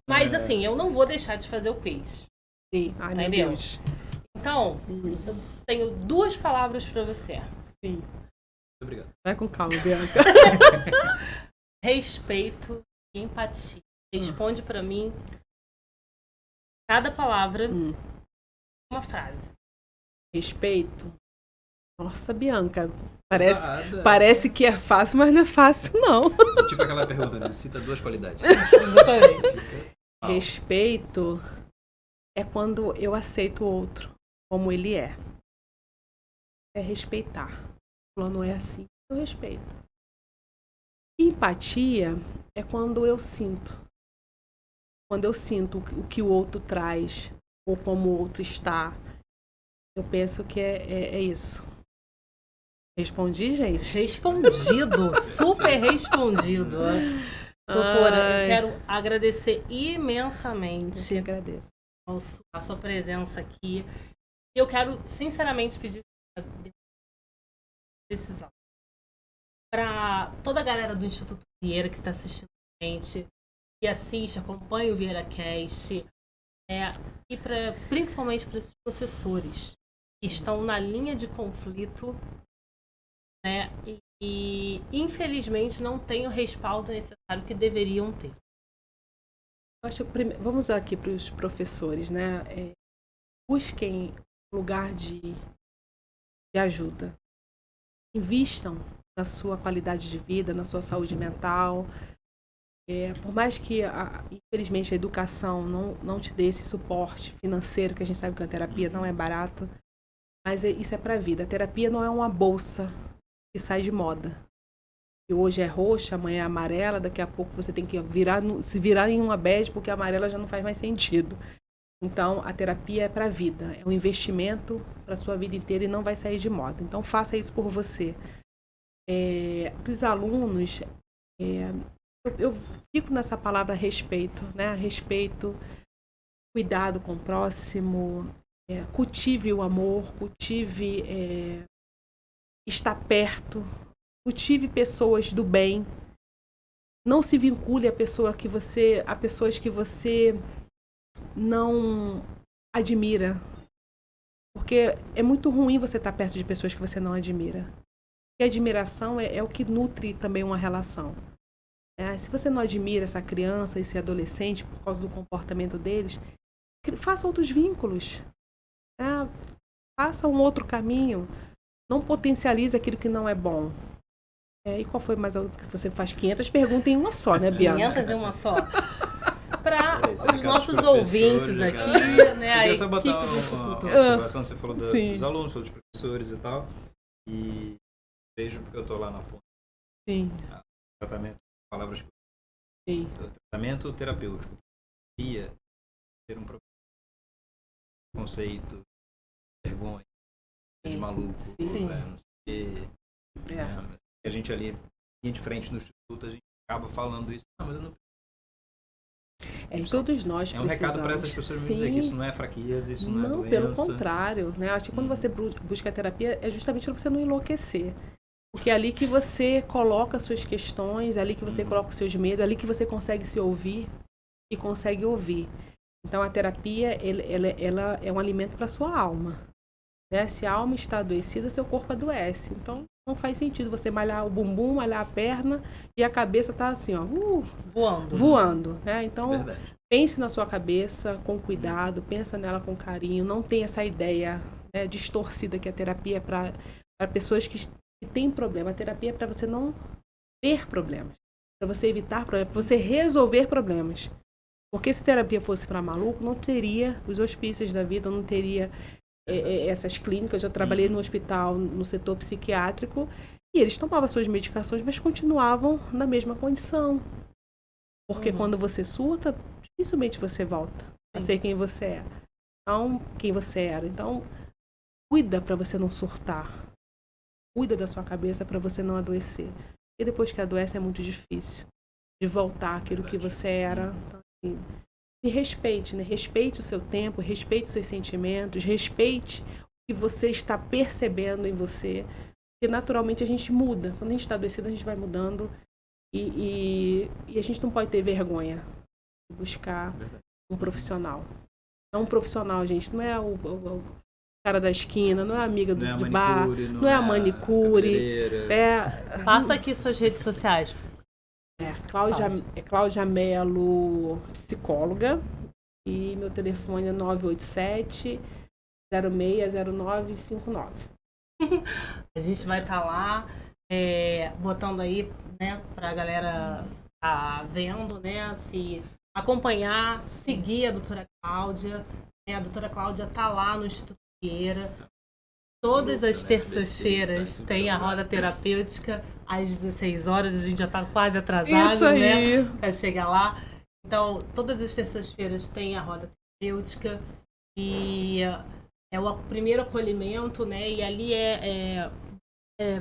A: Mas assim, eu não vou deixar de fazer o quiz.
C: Sim. Ai,
A: entendeu?
C: Meu Deus.
A: Então, eu tenho 2 palavras para você.
C: Sim.
B: Obrigado.
C: Vai com calma, Bianca.
A: Respeito e empatia. Responde para mim cada palavra uma frase.
C: Respeito. Nossa, Bianca. Parece que é fácil, mas não é fácil, não.
B: Tipo aquela pergunta, né? Cita 2 qualidades.
A: Exatamente.
C: Respeito é quando eu aceito o outro como ele é. É respeitar. O plano é assim, eu respeito. Empatia é quando eu sinto. Quando eu sinto o que o outro traz, ou como o outro está. Eu penso que é isso. Respondi, gente?
A: Respondido, super respondido. Doutora, eu quero agradecer imensamente.
C: Eu que agradeço.
A: A sua presença aqui. E eu quero, sinceramente, pedir decisão para toda a galera do Instituto Vieira que está assistindo a gente, que assiste, acompanha o VieiraCast, e principalmente para esses professores que estão na linha de conflito, né, e infelizmente não têm o respaldo necessário que deveriam ter.
C: Vamos aqui para os professores, né? Busquem lugar de ajuda. Invistam na sua qualidade de vida, na sua saúde mental. Por mais que, infelizmente, a educação não te dê esse suporte financeiro, que a gente sabe que a terapia não é barato, mas isso é para a vida. A terapia não é uma bolsa que sai de moda. E hoje é roxa, amanhã é amarela, daqui a pouco você tem que se virar em uma bege, porque a amarela já não faz mais sentido. Então, a terapia é para a vida, é um investimento para a sua vida inteira e não vai sair de moda. Então, faça isso por você. Para os alunos, eu fico nessa palavra respeito, né? Respeito, cuidado com o próximo, cultive o amor, cultive estar perto, cultive pessoas do bem. Não se vincule a pessoas que você não admira. Porque é muito ruim você estar perto de pessoas que você não admira. Porque a admiração é o que nutre também uma relação. Se você não admira essa criança, esse adolescente, por causa do comportamento deles, faça outros vínculos. Faça um outro caminho. Não potencialize aquilo que não é bom. E qual foi mais que você faz 500 perguntas em uma só, né, Bianca?
A: 500 em uma só. Para os nossos ouvintes aqui, né?
B: Queria só botar uma observação, você falou dos alunos, falou dos professores e tal, e vejo porque eu estou lá na ponta.
C: Sim.
B: Tratamento, palavras que
C: sim.
B: Tratamento terapêutico. Ia ter um conceito, vergonha, de maluco,
C: sim.
B: Não sei o quê. A gente ali, de frente no instituto, a gente acaba falando isso. Não, mas eu não.
C: Todos nós precisamos.
B: É um recado para essas pessoas me dizer que isso não é fraqueza, isso não é doença.
C: Pelo contrário, né? Acho que quando você busca a terapia é justamente para você não enlouquecer. Porque é ali que você coloca suas questões, é ali que você coloca os seus medos, é ali que você consegue se ouvir e consegue ouvir. Então a terapia ela é um alimento para a sua alma. Né? Se a alma está adoecida, seu corpo adoece. Então não faz sentido você malhar o bumbum, malhar a perna e a cabeça tá assim, ó, voando, né? Então, pense na sua cabeça com cuidado, pensa nela com carinho, não tem essa ideia, né, distorcida que a terapia é para pessoas que têm problema. A terapia é para você não ter problemas, para você evitar problemas, para você resolver problemas. Porque se terapia fosse para maluco, não teria os hospícios da vida, não teria essas clínicas. Eu trabalhei no hospital, no setor psiquiátrico, e eles tomavam suas medicações, mas continuavam na mesma condição. Porque quando você surta, dificilmente você volta a ser quem você é. Não quem você era. Então, cuida para você não surtar. Cuida da sua cabeça para você não adoecer. E depois que adoece é muito difícil de voltar àquilo que você era. Então, assim, se respeite, né? Respeite o seu tempo, respeite os seus sentimentos, respeite o que você está percebendo em você. Porque naturalmente a gente muda. Quando a gente está adoecido, a gente vai mudando. E a gente não pode ter vergonha de buscar um profissional. Não um profissional, gente. Não é o cara da esquina, não é a amiga de bar, não é a manicure.
A: Passa aqui suas redes sociais.
C: Cláudia Mello, psicóloga, e meu telefone é 987-060959.
A: A gente vai estar lá botando aí, né, pra galera tá vendo, né, se acompanhar, seguir a doutora Cláudia. A doutora Cláudia tá lá no Instituto Vieira. Todas as terças-feiras tem a roda terapêutica às 16 horas. A gente já está quase atrasado, né? Para chegar lá. Então, todas as terças-feiras tem a roda terapêutica. E é o primeiro acolhimento, né? E ali é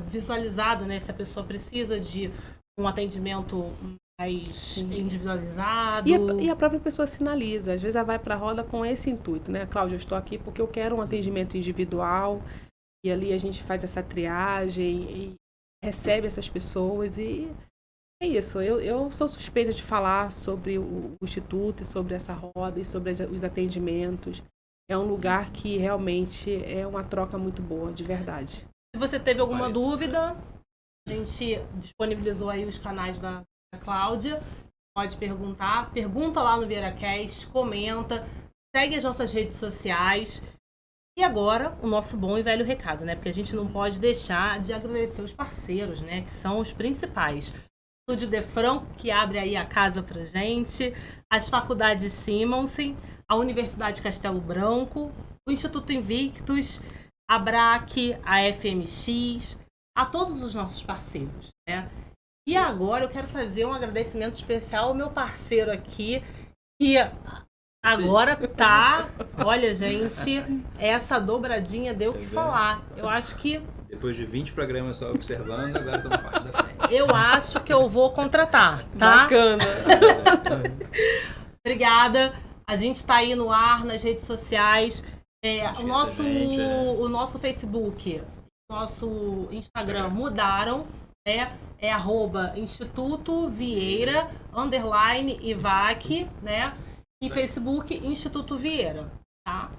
A: visualizado, né? Se a pessoa precisa de um atendimento mais individualizado.
C: E a própria pessoa sinaliza. Às vezes ela vai para a roda com esse intuito, né? Cláudia, eu estou aqui porque eu quero um atendimento individual. E ali a gente faz essa triagem e recebe essas pessoas. E é isso. Eu sou suspeita de falar sobre o Instituto, e sobre essa roda e sobre os atendimentos. É um lugar que realmente é uma troca muito boa, de verdade.
A: Se você teve alguma dúvida, a gente disponibilizou aí os canais da Cláudia. Pode perguntar. Pergunta lá no VieraCast, comenta, segue as nossas redes sociais. E agora, o nosso bom e velho recado, né? Porque a gente não pode deixar de agradecer os parceiros, né? Que são os principais. O Estúdio Defran, que abre aí a casa pra gente, as faculdades Simonsen, a Universidade Castelo Branco, o Instituto Invictus, a BRAC, a FMX, a todos os nossos parceiros, né? E agora eu quero fazer um agradecimento especial ao meu parceiro aqui, que agora tá... Olha, gente, essa dobradinha deu o que falar. Eu acho que
B: Depois de 20 programas só observando, agora estou na parte da frente.
A: Eu acho que eu vou contratar, tá?
C: Bacana.
A: Obrigada. A gente está aí no ar, nas redes sociais. O nosso Facebook, nosso Instagram mudaram, né? É @Instituto Vieira _IVAC, né? E Facebook Instituto Vieira, tá?